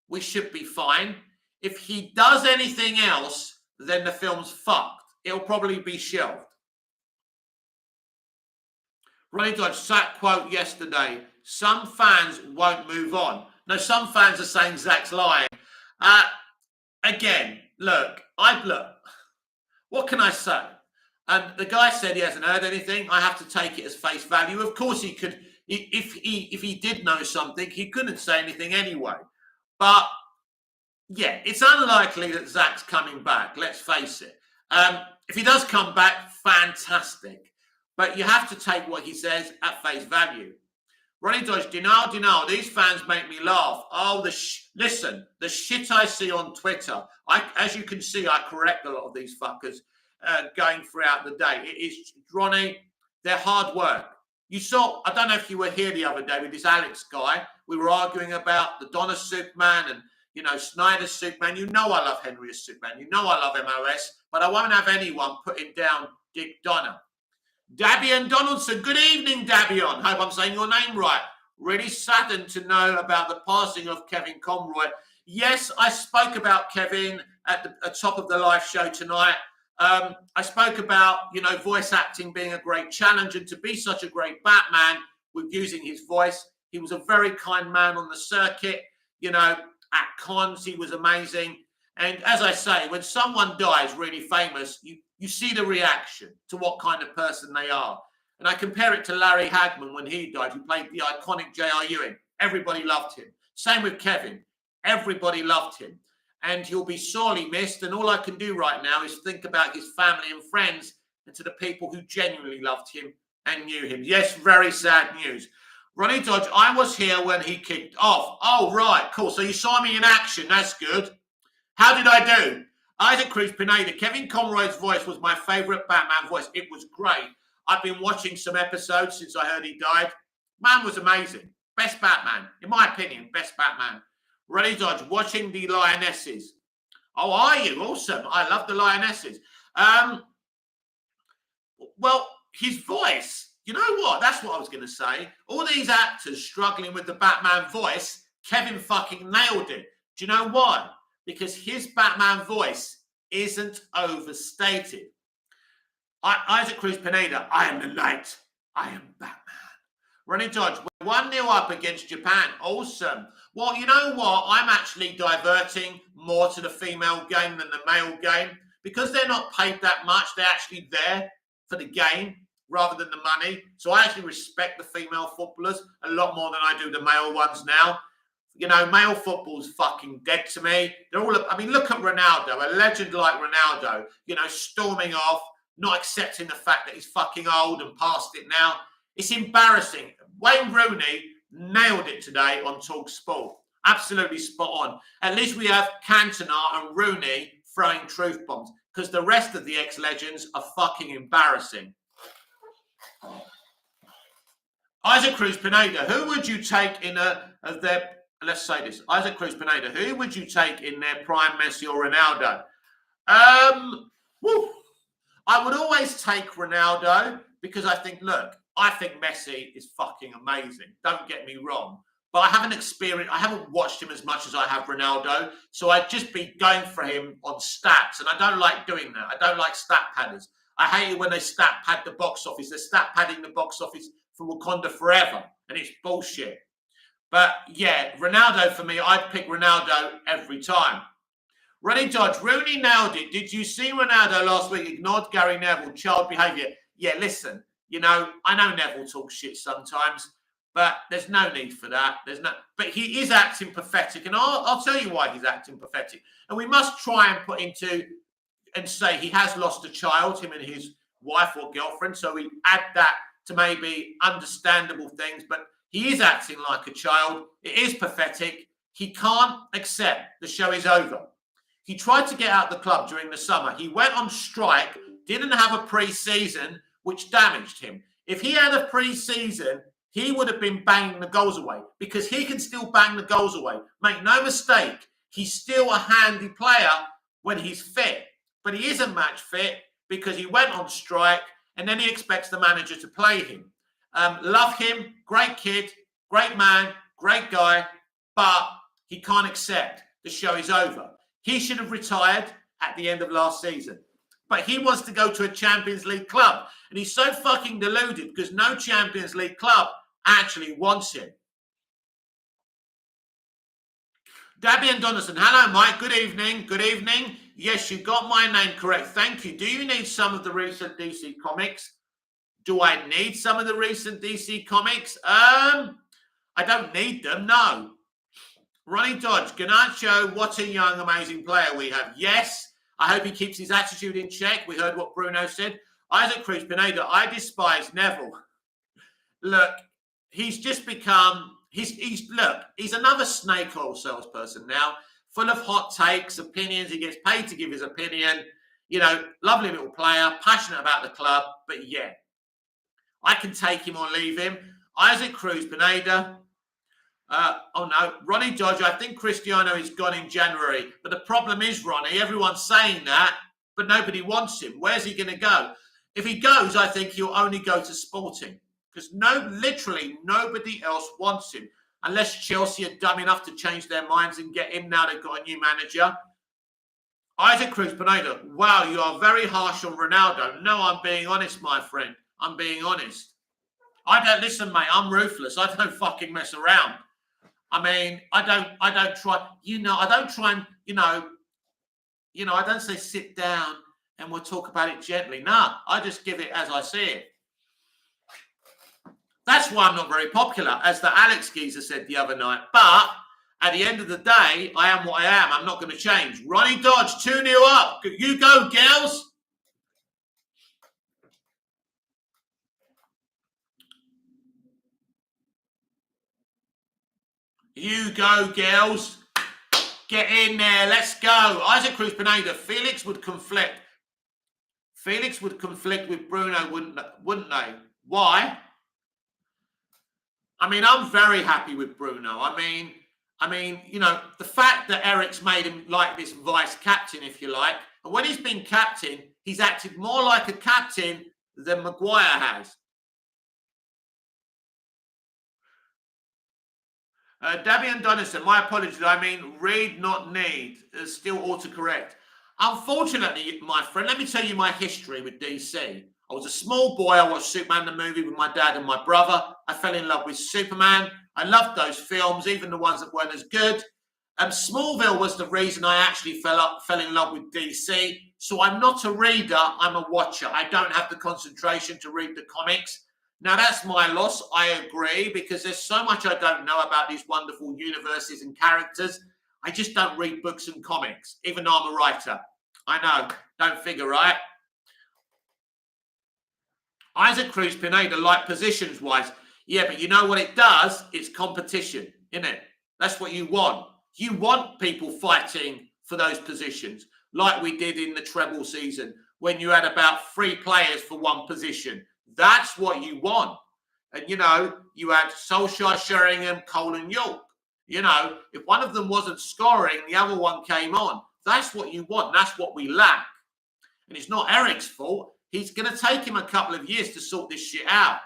we should be fine. If he does anything else, then the film's fucked. It'll probably be shelved. Ronnie Dodge, Zach quote yesterday, some fans won't move on. No, some fans are saying Zach's lying. Again, look, what can I say? The guy said he hasn't heard anything. I have to take it as face value. Of course he could, if he did know something, he couldn't say anything anyway. But yeah, it's unlikely that Zach's coming back, let's face it. If he does come back, fantastic. But you have to take what he says at face value. Ronnie Dodge, denial. These fans make me laugh. Oh, listen, the shit I see on Twitter. As you can see, I correct a lot of these fuckers going throughout the day. It is, Ronnie, they're hard work. You saw, I don't know if you were here the other day with this Alex guy. We were arguing about the Donna Superman and, Snyder's Superman. You know I love Henry as Superman. You know I love MOS. But I won't have anyone putting down Dick Donner. Dabion Donaldson, good evening, Dabion. Hope I'm saying your name right. Really saddened to know about the passing of Kevin Conroy. Yes, I spoke about Kevin at the top of the live show tonight. I spoke about, voice acting being a great challenge and to be such a great Batman with using his voice. He was a very kind man on the circuit. At cons, he was amazing. And as I say, when someone dies really famous, you see the reaction to what kind of person they are. And I compare it to Larry Hagman when he died, who played the iconic J.R. Ewing. Everybody loved him. Same with Kevin. Everybody loved him. And he'll be sorely missed. And all I can do right now is think about his family and friends and to the people who genuinely loved him and knew him. Yes, very sad news. Ronnie Dodge, I was here when he kicked off. Oh, right, cool. So you saw me in action. That's good. How did I do? Isaac Cruz Pineda, Kevin Conroy's voice was my favourite Batman voice. It was great. I've been watching some episodes since I heard he died. Man was amazing. Best Batman. In my opinion, best Batman. Ronnie Dodge, watching the Lionesses. Oh, are you? Awesome. I love the Lionesses. Well, his voice, you know what? That's what I was going to say. All these actors struggling with the Batman voice, Kevin fucking nailed it. Do you know why? Because his Batman voice isn't overstated. Isaac Cruz Pineda, I am the Knight. I am Batman. Ronnie Dodge, 1-0 up against Japan. Awesome. Well, you know what? I'm actually diverting more to the female game than the male game. Because they're not paid that much, they're actually there for the game rather than the money. So I actually respect the female footballers a lot more than I do the male ones now. Male football's fucking dead to me. They're all, look at Ronaldo, a legend like Ronaldo, storming off, not accepting the fact that he's fucking old and past it now. It's embarrassing. Wayne Rooney nailed it today on Talk Sport. Absolutely spot on. At least we have Cantona and Rooney throwing truth bombs because the rest of the ex-legends are fucking embarrassing. Isaac Cruz Pineda, who would you take in their... Let's say this. Isaac Cruz Pineda, who would you take in their prime, Messi or Ronaldo? I would always take Ronaldo because I think Messi is fucking amazing. Don't get me wrong. But I haven't watched him as much as I have Ronaldo. So I'd just be going for him on stats. And I don't like doing that. I don't like stat padders. I hate it when they stat pad the box office. They're stat padding the box office for Wakanda Forever. And it's bullshit. But yeah, Ronaldo for me, I'd pick Ronaldo every time. Ronnie Dodge, Rooney nailed it. Did you see Ronaldo last week ignored Gary Neville, child behaviour? Yeah, listen, I know Neville talks shit sometimes, but there's no need for that. But he is acting pathetic, and I'll tell you why he's acting pathetic. And we must try and put into and say he has lost a child, him and his wife or girlfriend. So we add that to maybe understandable things, but he is acting like a child. It is pathetic. He can't accept the show is over. He tried to get out of the club during the summer. He went on strike, didn't have a pre-season, which damaged him. If he had a pre-season, he would have been banging the goals away, because he can still bang the goals away. Make no mistake, he's still a handy player when he's fit, but he isn't match fit because he went on strike and then he expects the manager to play him. Love him, great kid, great man, great guy, but he can't accept the show is over. He should have retired at the end of last season, but he wants to go to a Champions League club, and he's so fucking deluded because no Champions League club actually wants him. Dabian Donaldson, hello Mike, good evening, good evening. Yes, you got my name correct, thank you. Do you need some of the recent DC comics? Do I need some of the recent DC comics? I don't need them, no. Ronnie Dodge, Garnacho, what a young, amazing player we have. Yes, I hope he keeps his attitude in check. We heard what Bruno said. Isaac Cruz Pineda, I despise Neville. Look, he's just become, he's another snake oil salesperson now, full of hot takes, opinions. He gets paid to give his opinion. You know, lovely little player, passionate about the club, but yeah, I can take him or leave him. Isaac Cruz Pineda. Oh no, Ronnie Dodge, I think Cristiano is gone in January. But the problem is, Ronnie, everyone's saying that, but nobody wants him. Where's he going to go? If he goes, I think he'll only go to Sporting, because literally nobody else wants him, unless Chelsea are dumb enough to change their minds and get him now they've got a new manager. Isaac Cruz Pineda, wow, you are very harsh on Ronaldo. No, I'm being honest, my friend. I'm being honest. Listen, mate, I'm ruthless. I don't fucking mess around. I mean, I don't try, I don't try and, I don't say sit down and we'll talk about it gently. No, I just give it as I see it. That's why I'm not very popular, as the Alex geezer said the other night. But at the end of the day, I am what I am. I'm not going to change. Ronnie Dodge, 2-0 up. You go, girls. You go, girls. Get in there. Let's go. Isaac Cruz Pineda. Felix would conflict with Bruno, wouldn't they? Why? I mean, I'm very happy with Bruno. I mean, the fact that Eric's made him like this vice captain, if you like, and when he's been captain, he's acted more like a captain than Maguire has. Davian Donison, my apologies. I mean, read, not need. Still autocorrect. Unfortunately, my friend, let me tell you my history with DC. I was a small boy. I watched Superman the movie with my dad and my brother. I fell in love with Superman. I loved those films, even the ones that weren't as good. Smallville was the reason I actually fell in love with DC. So I'm not a reader. I'm a watcher. I don't have the concentration to read the comics. Now, that's my loss, I agree, because there's so much I don't know about these wonderful universes and characters. I just don't read books and comics, even though I'm a writer. I know, don't figure, right? Isaac Cruz Pineda, like positions-wise. Yeah, but you know what it does? It's competition, isn't it? That's what you want. You want people fighting for those positions, like we did in the treble season, when you had about 3 players for one position. That's what you want. And, you had Solskjaer, Sheringham, Cole and York. If one of them wasn't scoring, the other one came on. That's what you want. That's what we lack. And it's not Eric's fault. He's going to take him a couple of years to sort this shit out.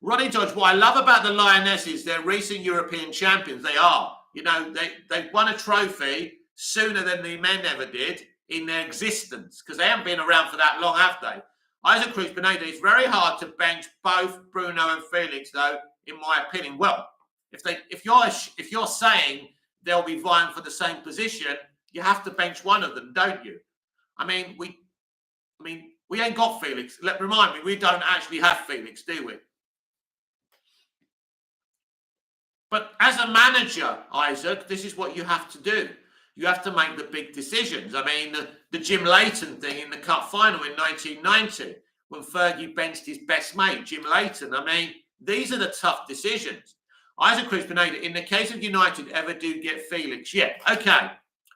Ronnie Dodge, what I love about the Lionesses, they're recent European champions. They are. They've won a trophy sooner than the men ever did in their existence, because they haven't been around for that long, have they? Isaac Cruz Pineda, it's very hard to bench both Bruno and Felix, though, in my opinion. Well, if you're saying they'll be vying for the same position, you have to bench one of them, don't you? We ain't got Felix. Remind me, we don't actually have Felix, do we? But as a manager, Isaac, this is what you have to do. You have to make the big decisions. I mean, the Jim Leighton thing in the cup final in 1990, when Fergie benched his best mate, Jim Leighton. I mean, these are the tough decisions. Isaac Cruz Pineda, in the case of United, ever do get Felix? Yeah, okay.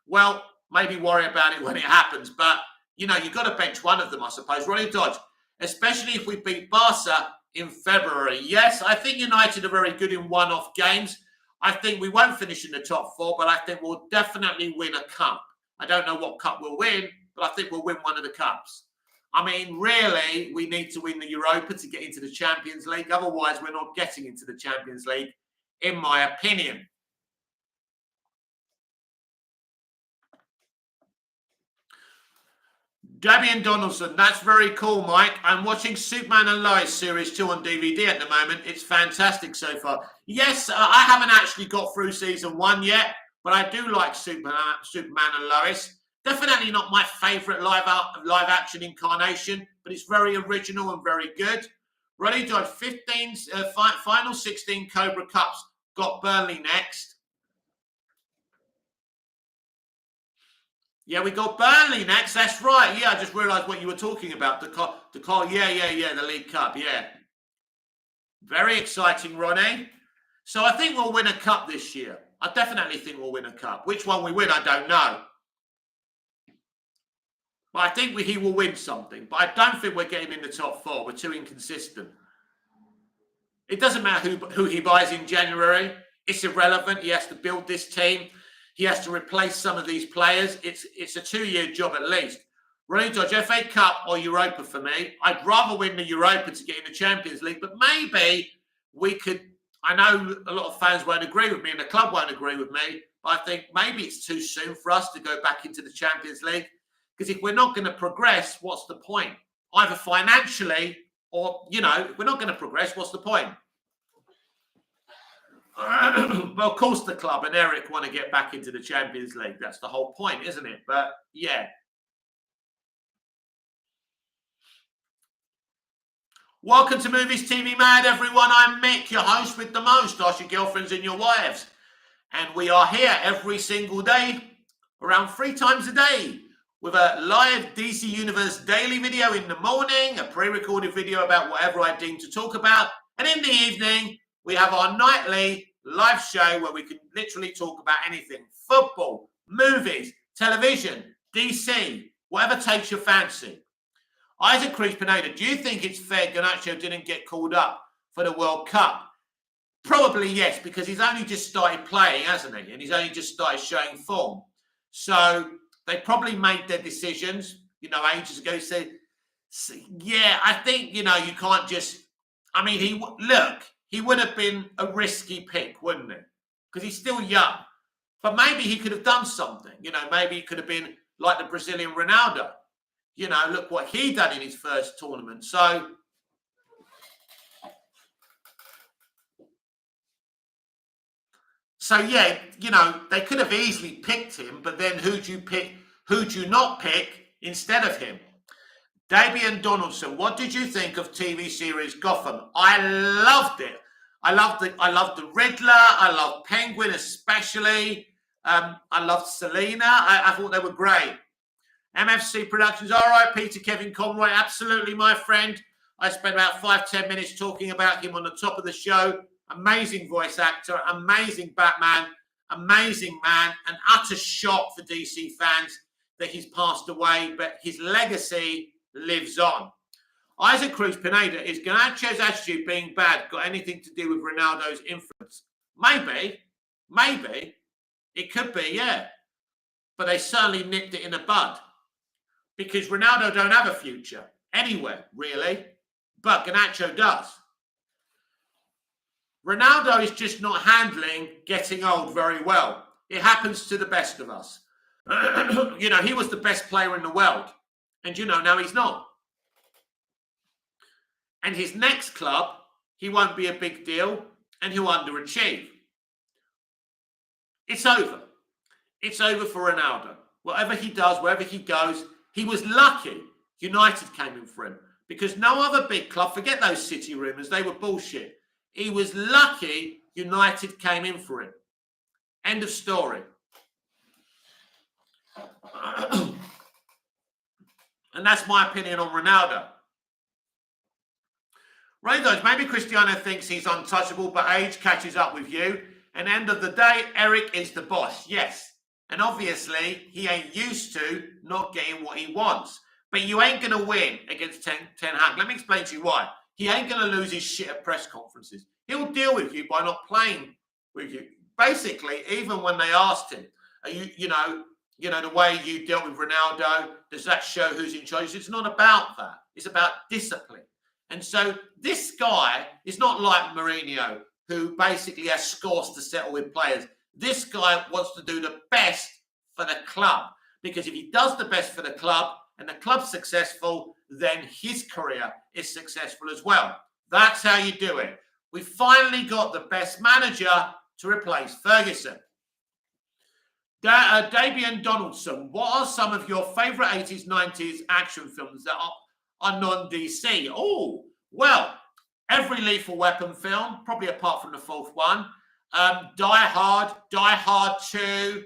Well, maybe worry about it when it happens. But, you've got to bench one of them, I suppose. Ronnie Dodge, especially if we beat Barca, in February. Yes, I think United are very good in one-off games. I think we won't finish in the top four, but I think we'll definitely win a cup. I don't know what cup we'll win, but I think we'll win one of the cups. I mean, really, we need to win the Europa to get into the Champions League. Otherwise, we're not getting into the Champions League, in my opinion. Damian Donaldson, that's very cool, Mike. I'm watching Superman and Lois Series 2 on DVD at the moment. It's fantastic so far. Yes, I haven't actually got through Season 1 yet, but I do like Superman and Lois. Definitely not my favourite live action incarnation, but it's very original and very good. Ronnie Dodge, final 16 Cobra Cups. Got Burnley next. Yeah, we got Burnley next. That's right. Yeah, I just realised what you were talking about. The League Cup. Yeah. Very exciting, Ronnie. So I think we'll win a cup this year. I definitely think we'll win a cup. Which one we win, I don't know. But I think he will win something. But I don't think we're getting in the top four. We're too inconsistent. It doesn't matter who he buys in January. It's irrelevant. He has to build this team. He has to replace some of these players. It's a 2-year job at least. Ronnie Dodge, FA Cup or Europa for me. I'd rather win the Europa to get in the Champions League, but maybe we could. I know a lot of fans won't agree with me and the club won't agree with me, but I think maybe it's too soon for us to go back into the Champions League. Because if we're not going to progress, what's the point? Either financially or, if we're not going to progress, what's the point? Well, of course the club and Eric want to get back into the Champions League. That's the whole point, isn't it? But, yeah. Welcome to Movies TV Mad, everyone. I'm Mick, your host with the most. Ask your girlfriends and your wives. And we are here every single day, around 3 times a day, with a live DC Universe daily video in the morning, a pre-recorded video about whatever I deem to talk about. And in the evening, we have our nightly live show where we can literally talk about anything. Football, movies, television, DC, whatever takes your fancy. Isaac Cruz Pineda, do you think it's fair Garnacho didn't get called up for the World Cup? Probably yes, because he's only just started playing, hasn't he? And he's only just started showing form. So they probably made their decisions, ages ago. So yeah, I think, you can't just, he would have been a risky pick, wouldn't it? Because he's still young. But maybe he could have done something. Maybe he could have been like the Brazilian Ronaldo. Look what he done in his first tournament. So yeah, they could have easily picked him, but then who'd you not pick instead of him? Damian Donaldson, what did you think of TV series Gotham? I loved it. I loved the Riddler. I loved Penguin especially. I loved Selena. I thought they were great. MFC Productions, RIP to Kevin Conroy. Absolutely, my friend. I spent about 5-10 minutes talking about him on the top of the show. Amazing voice actor, amazing Batman, amazing man, an utter shock for DC fans that he's passed away, but his legacy lives on. Isaac Cruz Pineda, is Garnacho's attitude being bad got anything to do with Ronaldo's influence? Maybe. It could be, yeah. But they certainly nipped it in the bud. Because Ronaldo don't have a future anywhere, really. But Garnacho does. Ronaldo is just not handling getting old very well. It happens to the best of us. He was the best player in the world. And, now he's not. And his next club, he won't be a big deal and he'll underachieve. It's over. It's over for Ronaldo. Whatever he does, wherever he goes, he was lucky United came in for him because no other big club, forget those City rumours, they were bullshit. He was lucky United came in for him. End of story. And that's my opinion on Ronaldo. Raydons, maybe Cristiano thinks he's untouchable, but age catches up with you. And end of the day, Eric is the boss. Yes. And obviously, he ain't used to not getting what he wants. But you ain't going to win against Ten Hag. Let me explain to you why. he ain't going to lose his shit at press conferences. He'll deal with you by not playing with you. Basically, even when they asked him, are you know, the way you dealt with Ronaldo, does that show who's in charge? It's not about that. It's about discipline. And so this guy is not like Mourinho, who basically has scores to settle with players. This guy wants to do the best for the club, because if he does the best for the club and the club's successful, then his career is successful as well. That's how you do it. We finally got the best manager to replace Ferguson. Dabian Donaldson, what are some of your favourite 80s, 90s action films that are non-DC? Oh, well, every Lethal Weapon film, probably apart from the fourth one. Die Hard 2,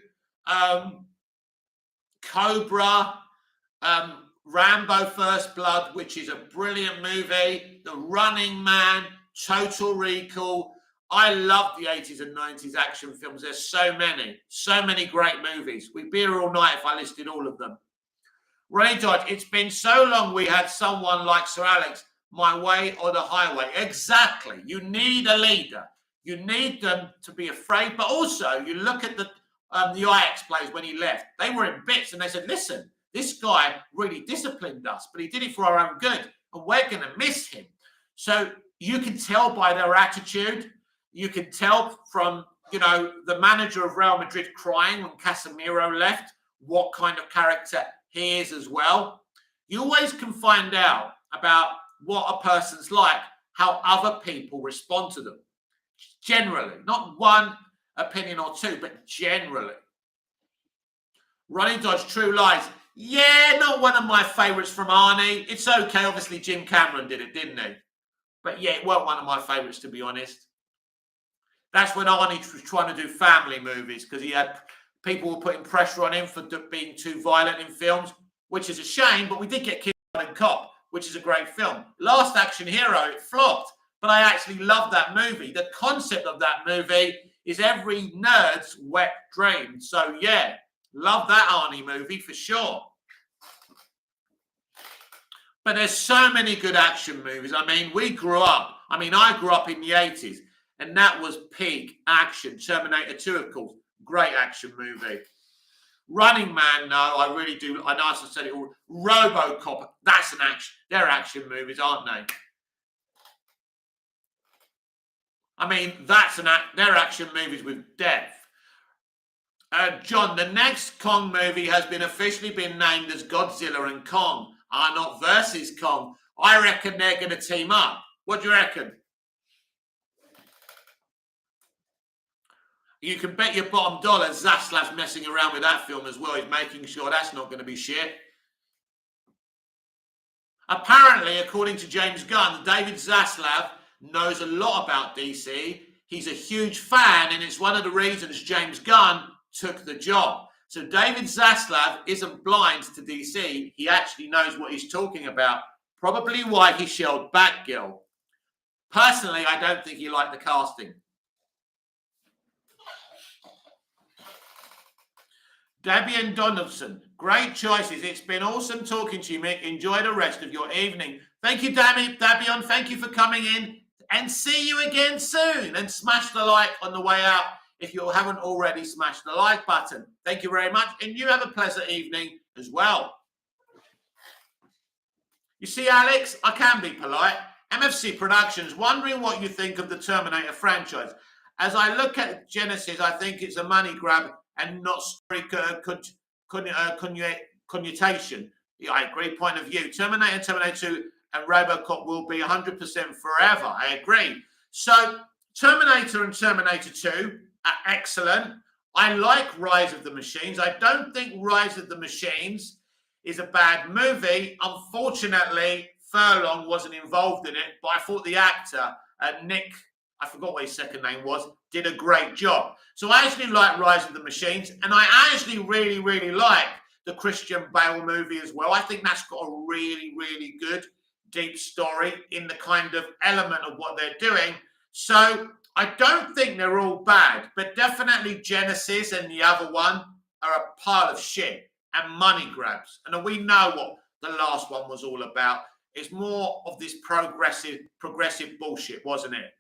Cobra, Rambo First Blood, which is a brilliant movie, The Running Man, Total Recall. I love the 80s and 90s action films. There's so many great movies. We'd be here all night if I listed all of them. Ray Dodge, it's been so long we had someone like Sir Alex, my way or the highway. Exactly. You need a leader. You need them to be afraid, but also you look at the Ajax players when he left. They were in bits and they said, listen, this guy really disciplined us, but he did it for our own good, and we're going to miss him. So you can tell by their attitude. You can tell from, the manager of Real Madrid crying when Casemiro left, what kind of character he is as well. You always can find out about what a person's like, how other people respond to them. Generally, not one opinion or two, but generally. Running Dodge, True Lies. Yeah, not one of my favourites from Arnie. It's okay. Obviously, Jim Cameron did it, didn't he? But yeah, it weren't one of my favourites, to be honest. That's when Arnie was trying to do family movies, because he had people were putting pressure on him for being too violent in films, which is a shame, but we did get Kindergarten Cop, which is a great film. Last Action Hero, it flopped, but I actually love that movie. The concept of that movie is every nerd's wet dream. So yeah, love that Arnie movie for sure. But there's so many good action movies. I mean, I grew up in the 80s, and that was peak action. Terminator 2, of course, great action movie. Running Man, no, I really do. I know I said it all. RoboCop, that's an action. They're action movies, aren't they? I mean, they're action movies with death. John, the next Kong movie has officially been named as Godzilla and Kong. Not versus Kong. I reckon they're going to team up. What do you reckon? You can bet your bottom dollar Zaslav's messing around with that film as well. He's making sure that's not going to be shit. Apparently, according to James Gunn, David Zaslav knows a lot about DC. He's a huge fan, and it's one of the reasons James Gunn took the job. So David Zaslav isn't blind to DC. He actually knows what he's talking about. Probably why he shelled Batgirl. Personally, I don't think he liked the casting. Dabian Donaldson, great choices. It's been awesome talking to you, Mick. Enjoy the rest of your evening. Thank you, Dabian. Thank you for coming in, and see you again soon. And smash the like on the way out if you haven't already smashed the like button. Thank you very much, and you have a pleasant evening as well. You see, Alex, I can be polite. MFC Productions, wondering what you think of the Terminator franchise. As I look at Genesis, I think it's a money grab and not story connotation. Yeah, I agree, point of view. Terminator, Terminator 2 and RoboCop will be 100% forever. I agree. So Terminator and Terminator 2 are excellent. I like Rise of the Machines. I don't think Rise of the Machines is a bad movie. Unfortunately, Furlong wasn't involved in it, but I thought the actor, Nick, I forgot what his second name was, did a great job. So I actually like Rise of the Machines, and I actually really, really like the Christian Bale movie as well. I think that's got a really, really good, deep story in the kind of element of what they're doing. So I don't think they're all bad, but definitely Genesis and the other one are a pile of shit and money grabs. And we know what the last one was all about. It's more of this progressive bullshit, wasn't it?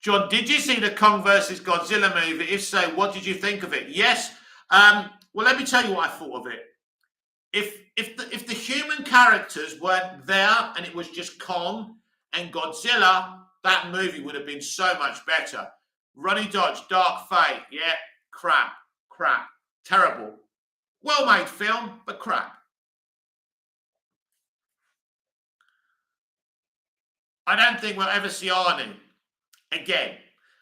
John, did you see the Kong versus Godzilla movie? If so, what did you think of it? Yes. Well, let me tell you what I thought of it. If the human characters weren't there and it was just Kong and Godzilla, that movie would have been so much better. Ronnie Dodge, Dark Fate, yeah, crap, terrible. Well-made film, but crap. I don't think we'll ever see Arnie again.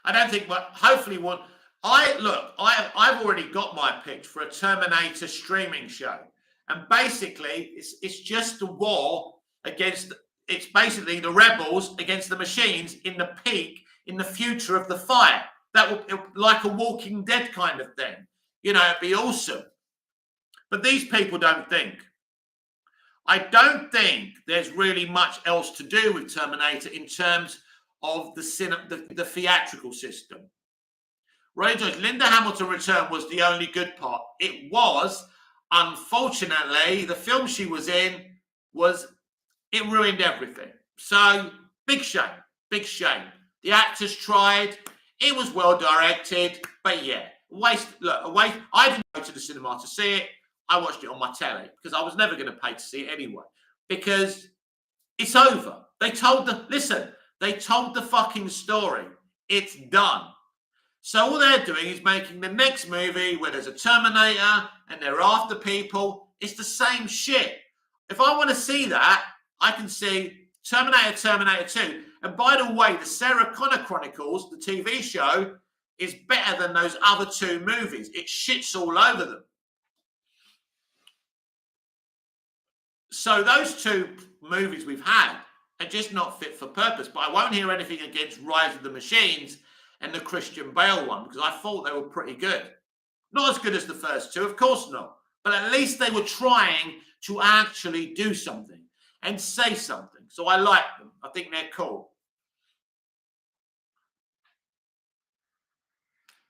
I don't think, but hopefully we'll. I've already got my pitch for a Terminator streaming show, and basically it's just the war against. It's basically the rebels against the machines in the peak in the future of the fight. That would like a Walking Dead kind of thing. You know, it'd be awesome. But these people don't think. I don't think there's really much else to do with Terminator in terms of the theatrical system. Ray George, Linda Hamilton Return was the only good part. It was, unfortunately, the film she was in it ruined everything. So big shame. The actors tried. It was well directed, but yeah, waste. I didn't go to the cinema to see it. I watched it on my telly because I was never going to pay to see it anyway. Because it's over. They told the fucking story. It's done. So all they're doing is making the next movie where there's a Terminator and they're after people. It's the same shit. If I want to see that, I can see Terminator 2. And by the way, the Sarah Connor Chronicles, the TV show, is better than those other two movies. It shits all over them. So those two movies we've had are just not fit for purpose. But I won't hear anything against Rise of the Machines and the Christian Bale one because I thought they were pretty good. Not as good as the first two, of course not. But at least they were trying to actually do something and say something. So I like them. I think they're cool.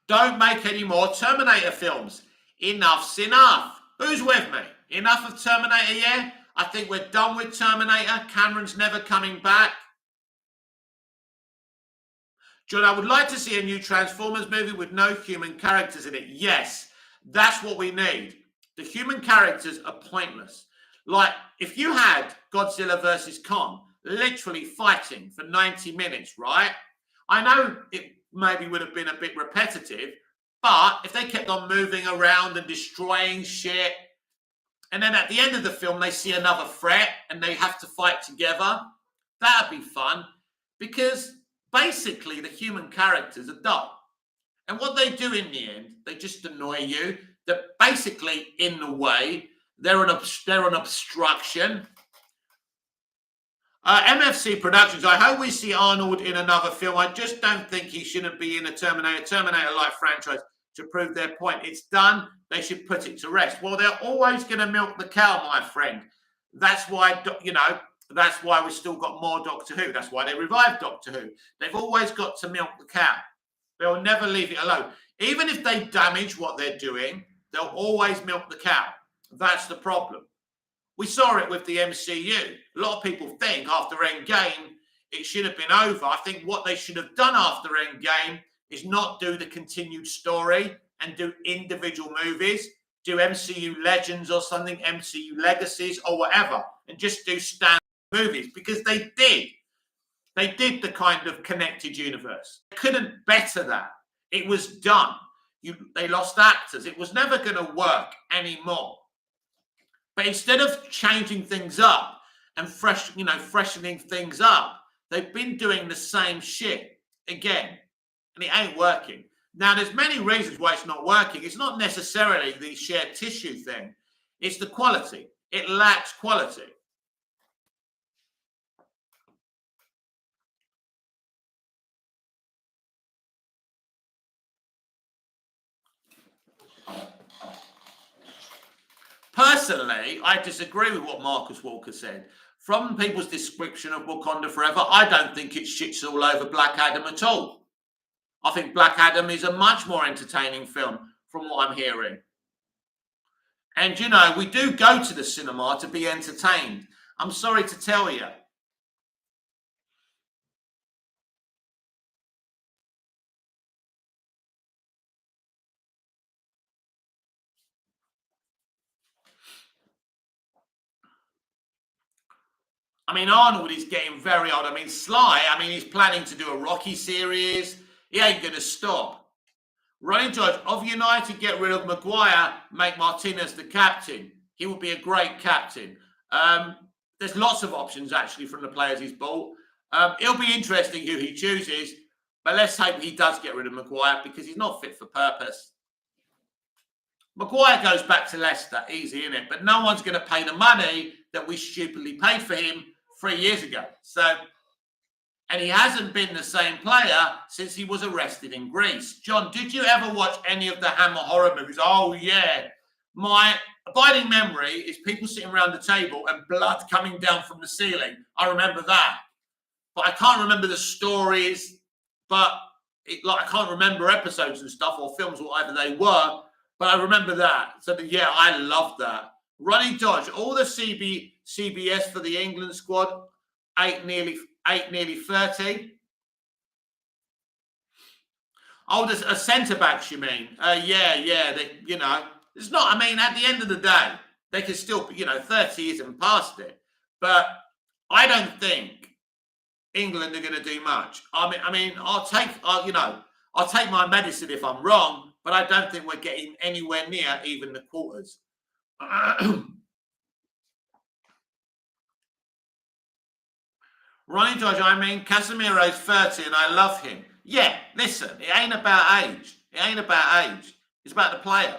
Don't make any more Terminator films. Enough's enough. Who's with me? Enough of Terminator, yeah? I think we're done with Terminator. Cameron's never coming back. John, I would like to see a new Transformers movie with no human characters in it. Yes, that's what we need. The human characters are pointless. Like, if you had Godzilla versus Kong literally fighting for 90 minutes, right? I know it maybe would have been a bit repetitive, but if they kept on moving around and destroying shit, and then at the end of the film, they see another threat and they have to fight together, that'd be fun because basically the human characters are dull. And what they do in the end, they just annoy you. They're basically in the way. They're an obstruction. MFC Productions, I hope we see Arnold in another film. I just don't think he shouldn't be in a Terminator-like franchise to prove their point. It's done. They should put it to rest. Well, they're always going to milk the cow, my friend. That's why, that's why we've still got more Doctor Who. That's why they revived Doctor Who. They've always got to milk the cow. They'll never leave it alone. Even if they damage what they're doing, they'll always milk the cow. That's the problem. We saw it with the MCU. A lot of people think after Endgame, it should have been over. I think what they should have done after Endgame is not do the continued story and do individual movies, do MCU Legends or something, MCU Legacies or whatever, and just do standard movies because they did. They did the kind of connected universe. They couldn't better that. It was done. They lost actors. It was never going to work anymore. But instead of changing things up and freshening things up, they've been doing the same shit again, and it ain't working. Now, there's many reasons why it's not working. It's not necessarily the shared tissue thing. It's the quality. It lacks quality. Personally, I disagree with what Marcus Walker said. From people's description of Wakanda Forever, I don't think it shits all over Black Adam at all. I think Black Adam is a much more entertaining film from what I'm hearing. And, we do go to the cinema to be entertained. I'm sorry to tell you. I mean, Arnold is getting very old. I mean, Sly, I mean, he's planning to do a Rocky series. He ain't going to stop. Ronnie George, of United, get rid of Maguire, make Martinez the captain. He would be a great captain. There's lots of options, actually, from the players he's bought. It'll be interesting who he chooses, but let's hope he does get rid of Maguire because he's not fit for purpose. Maguire goes back to Leicester, easy, isn't it? But no one's going to pay the money that we stupidly paid for him 3 years ago. So, and he hasn't been the same player since he was arrested in Greece. John, did you ever watch any of the Hammer horror movies? Oh, yeah. My abiding memory is people sitting around the table and blood coming down from the ceiling. I remember that. But I can't remember the stories. But I can't remember episodes and stuff or films, whatever they were. But I remember that. So, yeah, I love that. Ronnie Dodge, all the CBS for the England squad, nearly 30. Oh, there's a centre backs, you mean? Yeah. They, it's not. I mean, at the end of the day, they can still, 30 isn't past it. But I don't think England are going to do much. I mean, I'll take my medicine if I'm wrong, but I don't think we're getting anywhere near even the quarters. Ronnie Dodge, I mean, Casemiro's 30 and I love him. Yeah, listen, it ain't about age. It's about the player.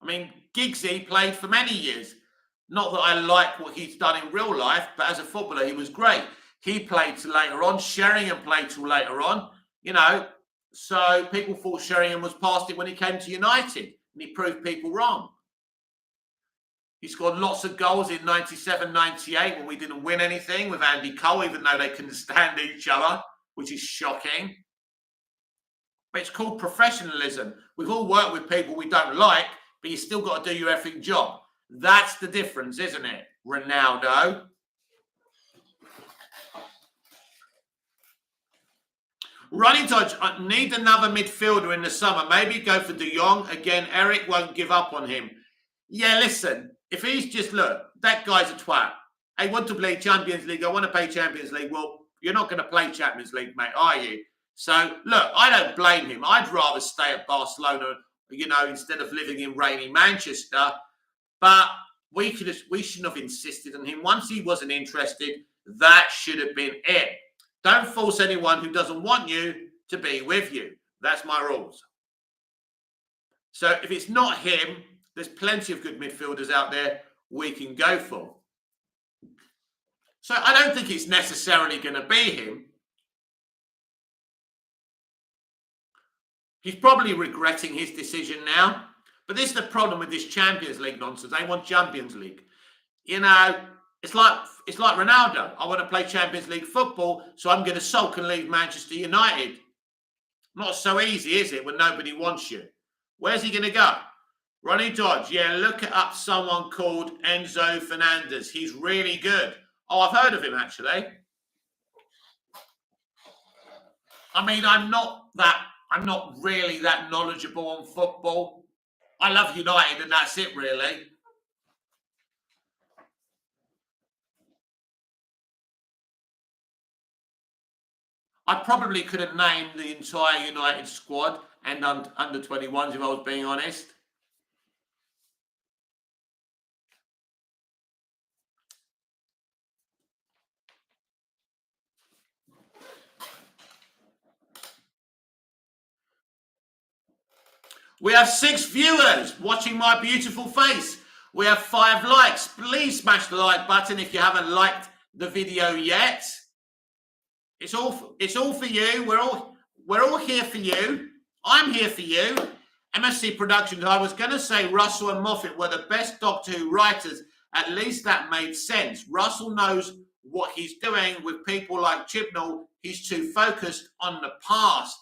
I mean, Giggsy played for many years. Not that I like what he's done in real life, but as a footballer, he was great. He played till later on. Sheringham played till later on. So people thought Sheringham was past it when he came to United, and he proved people wrong. He scored lots of goals in 97, 98 when we didn't win anything with Andy Cole, even though they couldn't stand each other, which is shocking. But it's called professionalism. We've all worked with people we don't like, but you still got to do your effing job. That's the difference, isn't it, Ronaldo? Ronnie Dodge, I need another midfielder in the summer. Maybe go for De Jong. Again, Eric won't give up on him. Yeah, listen, if he's just, look, that guy's a twat. I want to play Champions League. I want to play Champions League. Well, you're not going to play Champions League, mate, are you? So, look, I don't blame him. I'd rather stay at Barcelona, instead of living in rainy Manchester. But we shouldn't have insisted on him. Once he wasn't interested, that should have been it. Don't force anyone who doesn't want you to be with you. That's my rules. So if it's not him, there's plenty of good midfielders out there we can go for. So I don't think it's necessarily going to be him. He's probably regretting his decision now. But this is the problem with this Champions League nonsense. They want Champions League. It's like Ronaldo. I want to play Champions League football, so I'm going to sulk and leave Manchester United. Not so easy, is it, when nobody wants you? Where's he going to go? Ronnie Dodge, yeah, look up someone called Enzo Fernandez. He's really good. Oh, I've heard of him, actually. I mean, I'm not really that knowledgeable on football. I love United, and that's it, really. I probably couldn't name the entire United squad and under 21s if I was being honest. We have 6 viewers watching my beautiful face. We have 5 likes. Please smash the like button if you haven't liked the video yet. It's all for you. We're all here for you. I'm here for you. MSC Productions. I was going to say Russell and Moffat were the best Doctor Who writers. At least that made sense. Russell knows what he's doing with people like Chibnall. He's too focused on the past.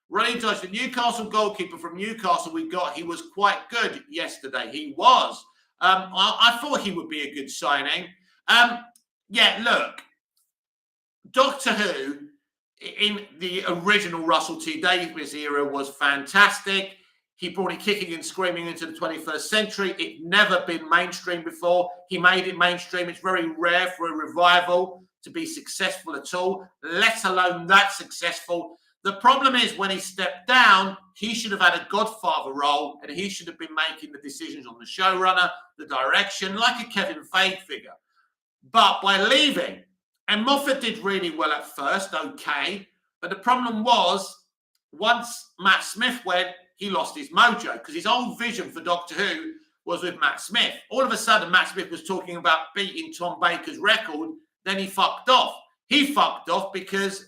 Ronnie Dodge, the Newcastle goalkeeper from Newcastle he was quite good yesterday. He was. I thought he would be a good signing. Yeah, look, Doctor Who in the original Russell T Davies era was fantastic. He brought it kicking and screaming into the 21st century. It'd never been mainstream before. He made it mainstream. It's very rare for a revival to be successful at all, let alone that successful. The problem is when he stepped down, he should have had a godfather role and he should have been making the decisions on the showrunner, the direction, like a Kevin Feige figure. But by leaving, and Moffat did really well at first, okay, but the problem was once Matt Smith went, he lost his mojo because his whole vision for Doctor Who was with Matt Smith. All of a sudden, Matt Smith was talking about beating Tom Baker's record. Then he fucked off. He fucked off because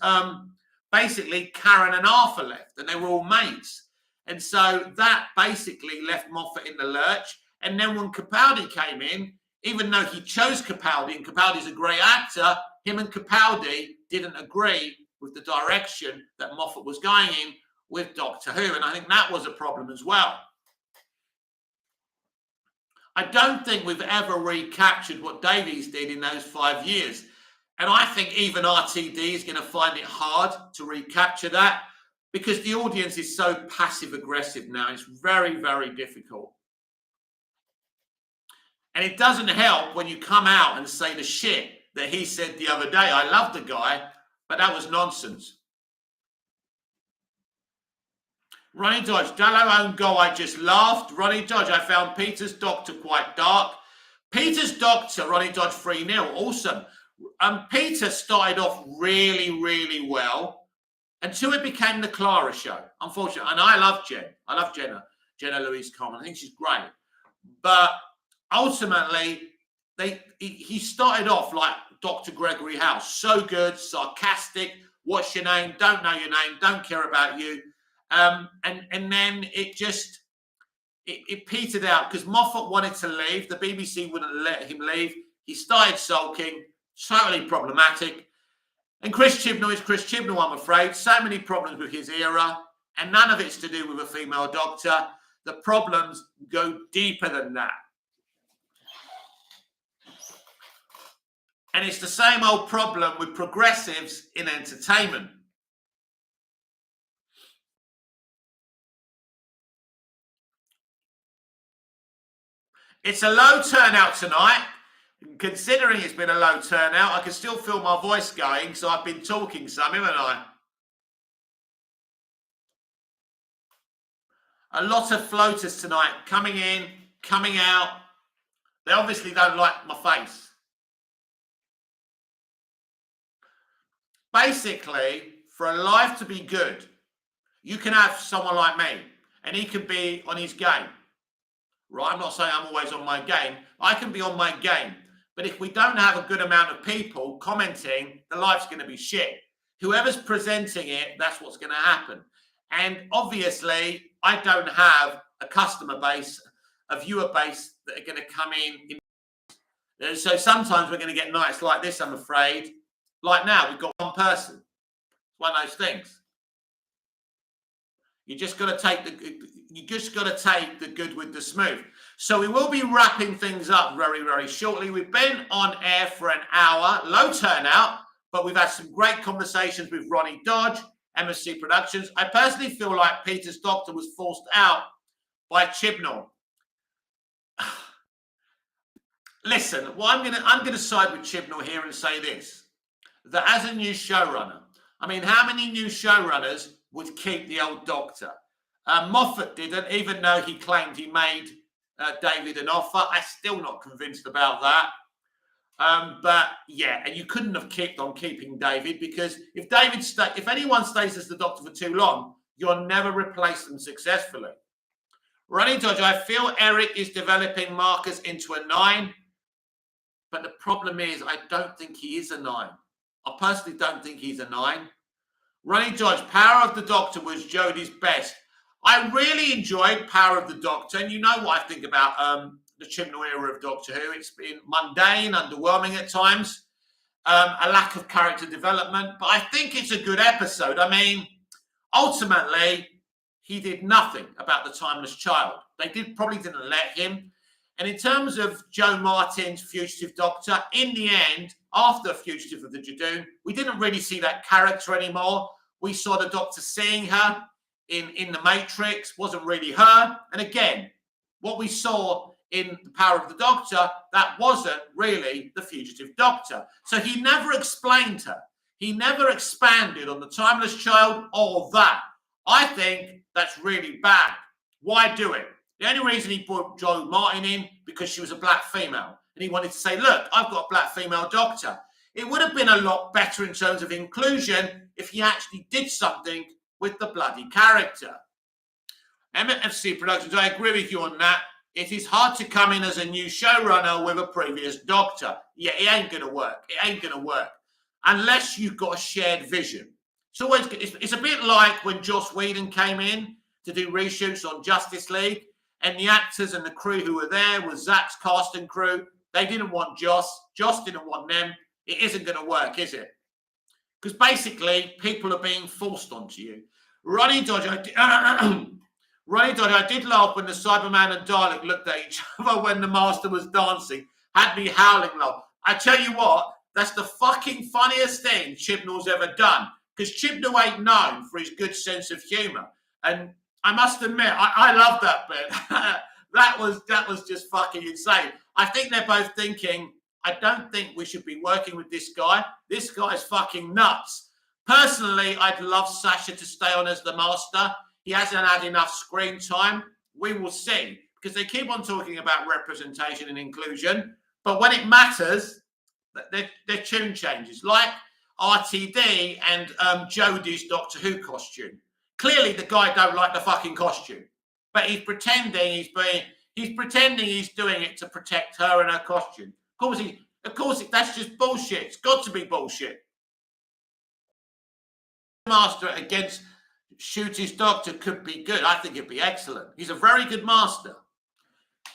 basically Karen and Arthur left and they were all mates. And so that basically left Moffat in the lurch. And then when Capaldi came in, even though he chose Capaldi, and Capaldi's a great actor, him and Capaldi didn't agree with the direction that Moffat was going in with Doctor Who. And I think that was a problem as well. I don't think we've ever recaptured what Davies did in those 5 years. And I think even RTD is going to find it hard to recapture that because the audience is so passive-aggressive now. It's very, very difficult. And it doesn't help when you come out and say the shit that he said the other day. I love the guy, but that was nonsense. Ronnie Dodge, Dallo own goal, I just laughed. Ronnie Dodge, I found Peter's Doctor quite dark. Peter's Doctor, Ronnie Dodge 3-0, awesome. Peter started off really, really well until it became the Clara show, unfortunately. And I love Jen. I love Jenna Louise Coleman. I think she's great. But ultimately, he started off like Dr. Gregory House. So good, sarcastic. What's your name? Don't know your name. Don't care about you. And then it just it petered out because Moffat wanted to leave. The BBC wouldn't let him leave. He started sulking. Totally problematic. And Chris Chibnall is Chris Chibnall, I'm afraid. So many problems with his era. And none of it's to do with a female doctor. The problems go deeper than that. And it's the same old problem with progressives in entertainment. It's a low turnout tonight. Considering it's been a low turnout, I can still feel my voice going, so I've been talking some, haven't I? A lot of floaters tonight, coming in, coming out. They obviously don't like my face. Basically, for a life to be good, you can have someone like me, and he can be on his game. Right? I'm not saying I'm always on my game. I can be on my game. But if we don't have a good amount of people commenting, the life's going to be shit. Whoever's presenting it, that's what's going to happen. And obviously, I don't have a customer base, a viewer base that are going to come in. So sometimes we're going to get nights like this, I'm afraid. Like now, we've got one person. It's one of those things. You just got to take the good with the smooth. So we will be wrapping things up very, very shortly. We've been on air for an hour, low turnout, but we've had some great conversations with Ronnie Dodge, MSC Productions. I personally feel like Peter's Doctor was forced out by Chibnall. Listen, well, I'm gonna side with Chibnall here and say this: that as a new showrunner, I mean, how many new showrunners would keep the old Doctor? Moffat didn't, even though he claimed he made David an offer. I'm still not convinced about that. But yeah, and you couldn't have kept on keeping David because if anyone stays as the Doctor for too long, you'll never replace them successfully. Ronnie Dodge, I feel Eric is developing Marcus into a 9, but the problem is I don't think he is a 9. I personally don't think he's a 9. Ronnie Dodge, Power of the Doctor was Jodie's best. I really enjoyed Power of the Doctor, and you know what I think about the Chibnall era of Doctor Who. It's been mundane, underwhelming at times, a lack of character development, but I think it's a good episode. I mean, ultimately, he did nothing about the Timeless Child. They probably didn't let him, And in terms of Joe Martin's Fugitive Doctor, in the end, after Fugitive of the Jadoon, we didn't really see that character anymore. We saw the Doctor seeing her in the Matrix, wasn't really her. And again, what we saw in The Power of the Doctor, that wasn't really the Fugitive Doctor. So he never explained her. He never expanded on the Timeless Child or that. I think that's really bad. Why do it? The only reason he brought Joe Martin in, because she was a black female. And he wanted to say, look, I've got a black female doctor. It would have been a lot better in terms of inclusion if he actually did something with the bloody character. MFC Productions, I agree with you on that. It is hard to come in as a new showrunner with a previous doctor. Yeah, it ain't going to work. It ain't going to work. Unless you've got a shared vision. It's a bit like when Joss Whedon came in to do reshoots on Justice League, and the actors and the crew who were there was Zach's casting crew. They didn't want Joss. Joss didn't want them. It isn't going to work, is it? Because basically, people are being forced onto you. Ronnie Dodge, I did laugh when the Cyberman and Dalek looked at each other when the Master was dancing. Had me howling laugh. I tell you what, that's the fucking funniest thing Chibnall's ever done. Because Chibnall ain't known for his good sense of humour. And I must admit, I love that bit. that was just fucking insane. I think they're both thinking, I don't think we should be working with this guy. This guy's fucking nuts. Personally, I'd love Sasha to stay on as the Master. He hasn't had enough screen time. We will see. Because they keep on talking about representation and inclusion. But when it matters, their tune changes. Like RTD and Jodie's Doctor Who costume. Clearly, the guy don't like the fucking costume, but he's pretending he's doing it to protect her and her costume. Of course, that's just bullshit. It's got to be bullshit. Master against Shooty's Doctor could be good. I think it'd be excellent. He's a very good Master.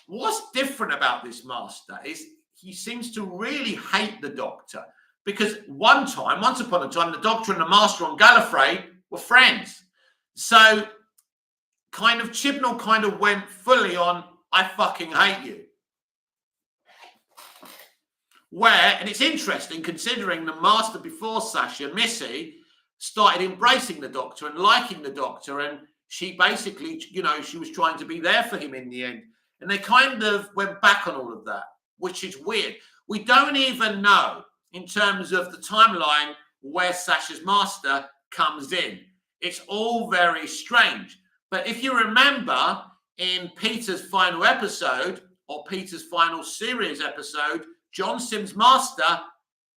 What's different about this Master is he seems to really hate the Doctor, because once upon a time, the Doctor and the Master on Gallifrey were friends. So Chibnall kind of went fully on, I fucking hate you. And it's interesting considering the Master before Sasha, Missy, started embracing the Doctor and liking the Doctor, and she basically, she was trying to be there for him in the end. And they kind of went back on all of that, which is weird. We don't even know, in terms of the timeline, where Sasha's Master comes in. It's all very strange. But if you remember, in Peter's final episode, or Peter's final series episode, John Sim's Master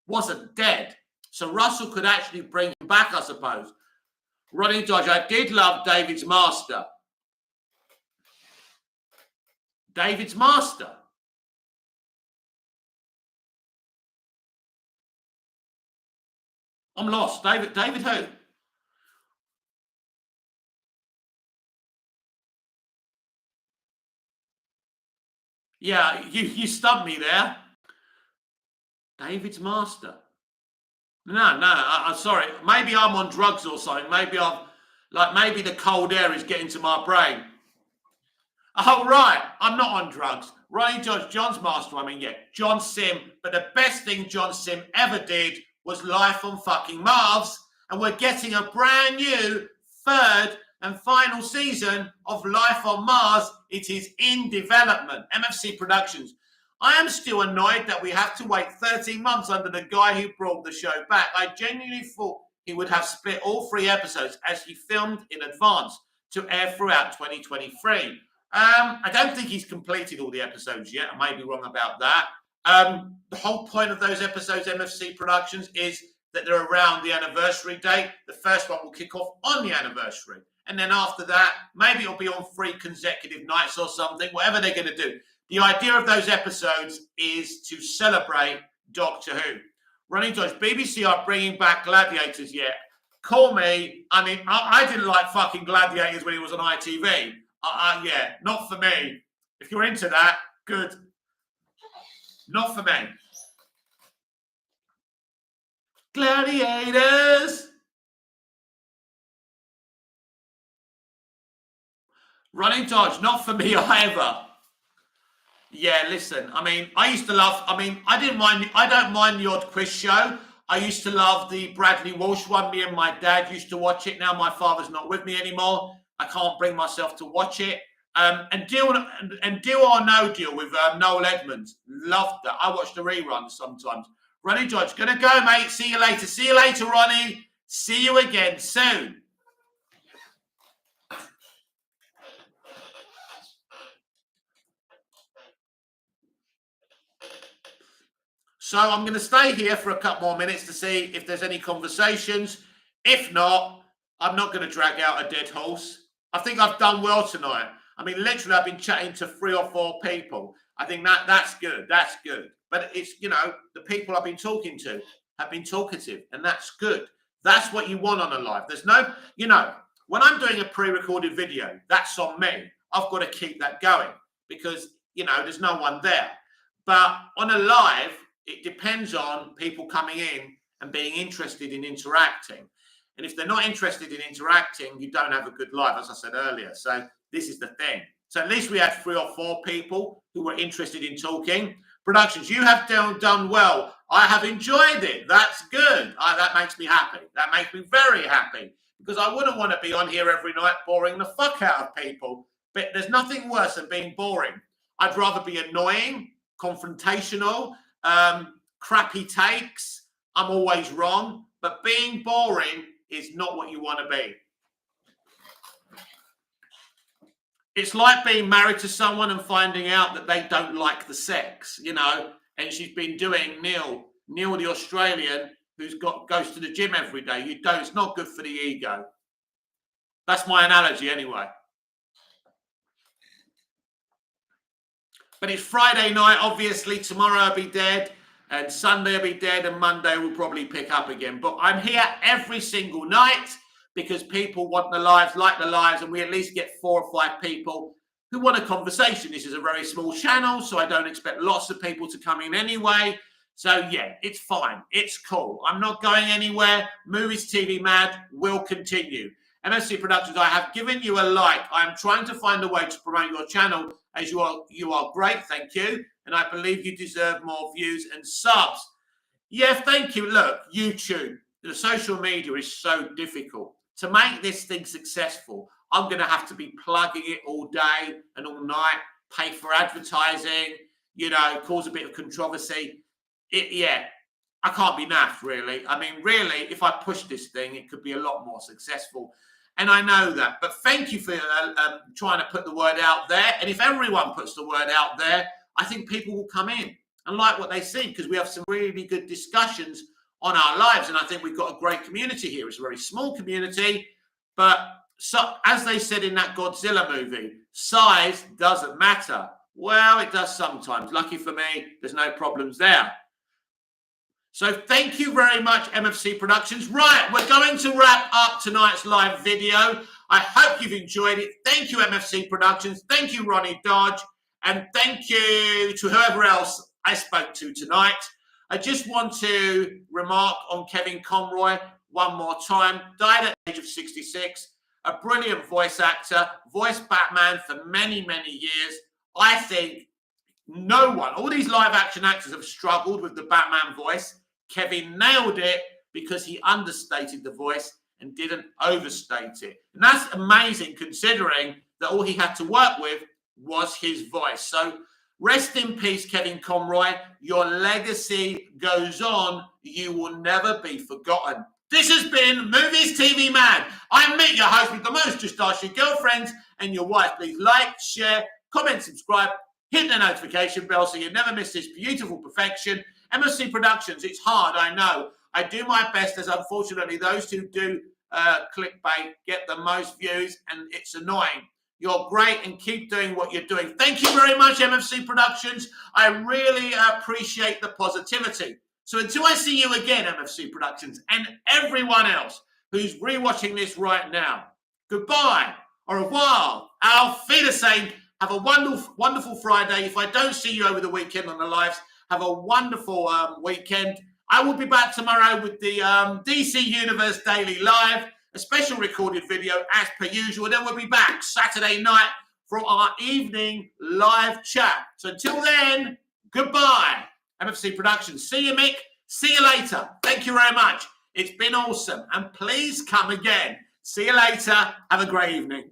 wasn't dead. So Russell could actually bring him back, I suppose. Ronnie Dodge, I did love David's Master. David's Master. I'm lost. David who? Yeah, you stumped me there. David's Master. No, I'm sorry. Maybe I'm on drugs or something. Maybe maybe the cold air is getting to my brain. Oh, right. I'm not on drugs. Ronnie Dodge, John's Master. John Sim. But the best thing John Sim ever did was Life on fucking Mars. And we're getting a brand new third and final season of Life on Mars. It is in development. MFC Productions. I am still annoyed that we have to wait 13 months under the guy who brought the show back. I genuinely thought he would have split all 3 episodes as he filmed in advance to air throughout 2023. I don't think he's completed all the episodes yet. I may be wrong about that. The whole point of those episodes, MFC Productions, is that they're around the anniversary date. The first one will kick off on the anniversary. And then after that, maybe it'll be on 3 consecutive nights or something, whatever they're going to do. The idea of those episodes is to celebrate Doctor Who. Ronnie Dodge, BBC are bringing back Gladiators yet. Call me. I didn't like fucking Gladiators when he was on ITV. Yeah, not for me. If you're into that, good. Not for me. Gladiators. Ronnie Dodge, not for me either. Yeah, listen, I mean, I used to love, I mean, I don't mind the odd quiz show. I used to love the Bradley Walsh one. Me and my dad used to watch it. Now my father's not with me anymore. I can't bring myself to watch it. And Deal or No Deal with Noel Edmonds. Loved that. I watch the reruns sometimes. Ronnie George, gonna go, mate. See you later. See you later, Ronnie. See you again soon. So I'm going to stay here for a couple more minutes to see if there's any conversations. If not, I'm not going to drag out a dead horse. I think I've done well tonight. I mean, literally, I've been chatting to 3 or 4 people. I think that's good. That's good. But it's, the people I've been talking to have been talkative, and that's good. That's what you want on a live. There's no, when I'm doing a pre-recorded video, that's on me. I've got to keep that going because, there's no one there. But on a live, it depends on people coming in and being interested in interacting. And if they're not interested in interacting, you don't have a good live, as I said earlier. So this is the thing. So at least we had 3 or 4 people who were interested in talking. Productions, you have done well. I have enjoyed it. That's good. That makes me happy. That makes me very happy because I wouldn't want to be on here every night boring the fuck out of people. But there's nothing worse than being boring. I'd rather be annoying, confrontational, crappy takes. I'm always wrong, but being boring is not what you want to be. It's like being married to someone and finding out that they don't like the sex, and she's been doing Neil the Australian who's goes to the gym every day. It's not good for the ego. That's my analogy anyway. But it's Friday night, obviously. Tomorrow I'll be dead, and Sunday I'll be dead, and Monday we'll probably pick up again. But I'm here every single night because people want the lives, like the lives, and we at least get 4 or 5 people who want a conversation. This is a very small channel, so I don't expect lots of people to come in anyway. So, yeah, it's fine. It's cool. I'm not going anywhere. Movies TV Mad will continue. MSC Productions, I have given you a like. I'm trying to find a way to promote your channel as you are great, thank you. And I believe you deserve more views and subs. Yeah, thank you. Look, YouTube, the social media is so difficult. To make this thing successful, I'm going to have to be plugging it all day and all night, pay for advertising, cause a bit of controversy. I can't be naff, really. I mean, really, if I push this thing, it could be a lot more successful. And I know that. But thank you for trying to put the word out there. And if everyone puts the word out there, I think people will come in and like what they see because we have some really good discussions on our lives. And I think we've got a great community here. It's a very small community. But so, as they said in that Godzilla movie, size doesn't matter. Well, it does sometimes. Lucky for me, there's no problems there. So thank you very much, MFC Productions. Right, we're going to wrap up tonight's live video. I hope you've enjoyed it. Thank you, MFC Productions. Thank you, Ronnie Dodge. And thank you to whoever else I spoke to tonight. I just want to remark on Kevin Conroy one more time. Died at the age of 66. A brilliant voice actor. Voiced Batman for many, many years. I think no one, all these live action actors have struggled with the Batman voice. Kevin nailed it because he understated the voice and didn't overstate it. And that's amazing considering that all he had to work with was his voice. So rest in peace, Kevin Conroy. Your legacy goes on. You will never be forgotten. This has been Movies TV Mad. I'm Mite, your host with the most. Just ask your girlfriends and your wife. Please like, share, comment, subscribe, hit the notification bell so you never miss this beautiful perfection. MSC Productions, it's hard, I know. I do my best as unfortunately those who do clickbait get the most views and it's annoying. You're great and keep doing what you're doing. Thank you very much, MFC Productions. I really appreciate the positivity. So until I see you again, MFC Productions, and everyone else who's rewatching this right now, goodbye, au revoir, auf Wiedersehen. Have a wonderful, wonderful Friday. If I don't see you over the weekend on the lives, have a wonderful weekend. I will be back tomorrow with the DC Universe Daily Live, a special recorded video as per usual. Then we'll be back Saturday night for our evening live chat. So until then, goodbye. MFC Productions. See you, Mick. See you later. Thank you very much. It's been awesome. And please come again. See you later. Have a great evening.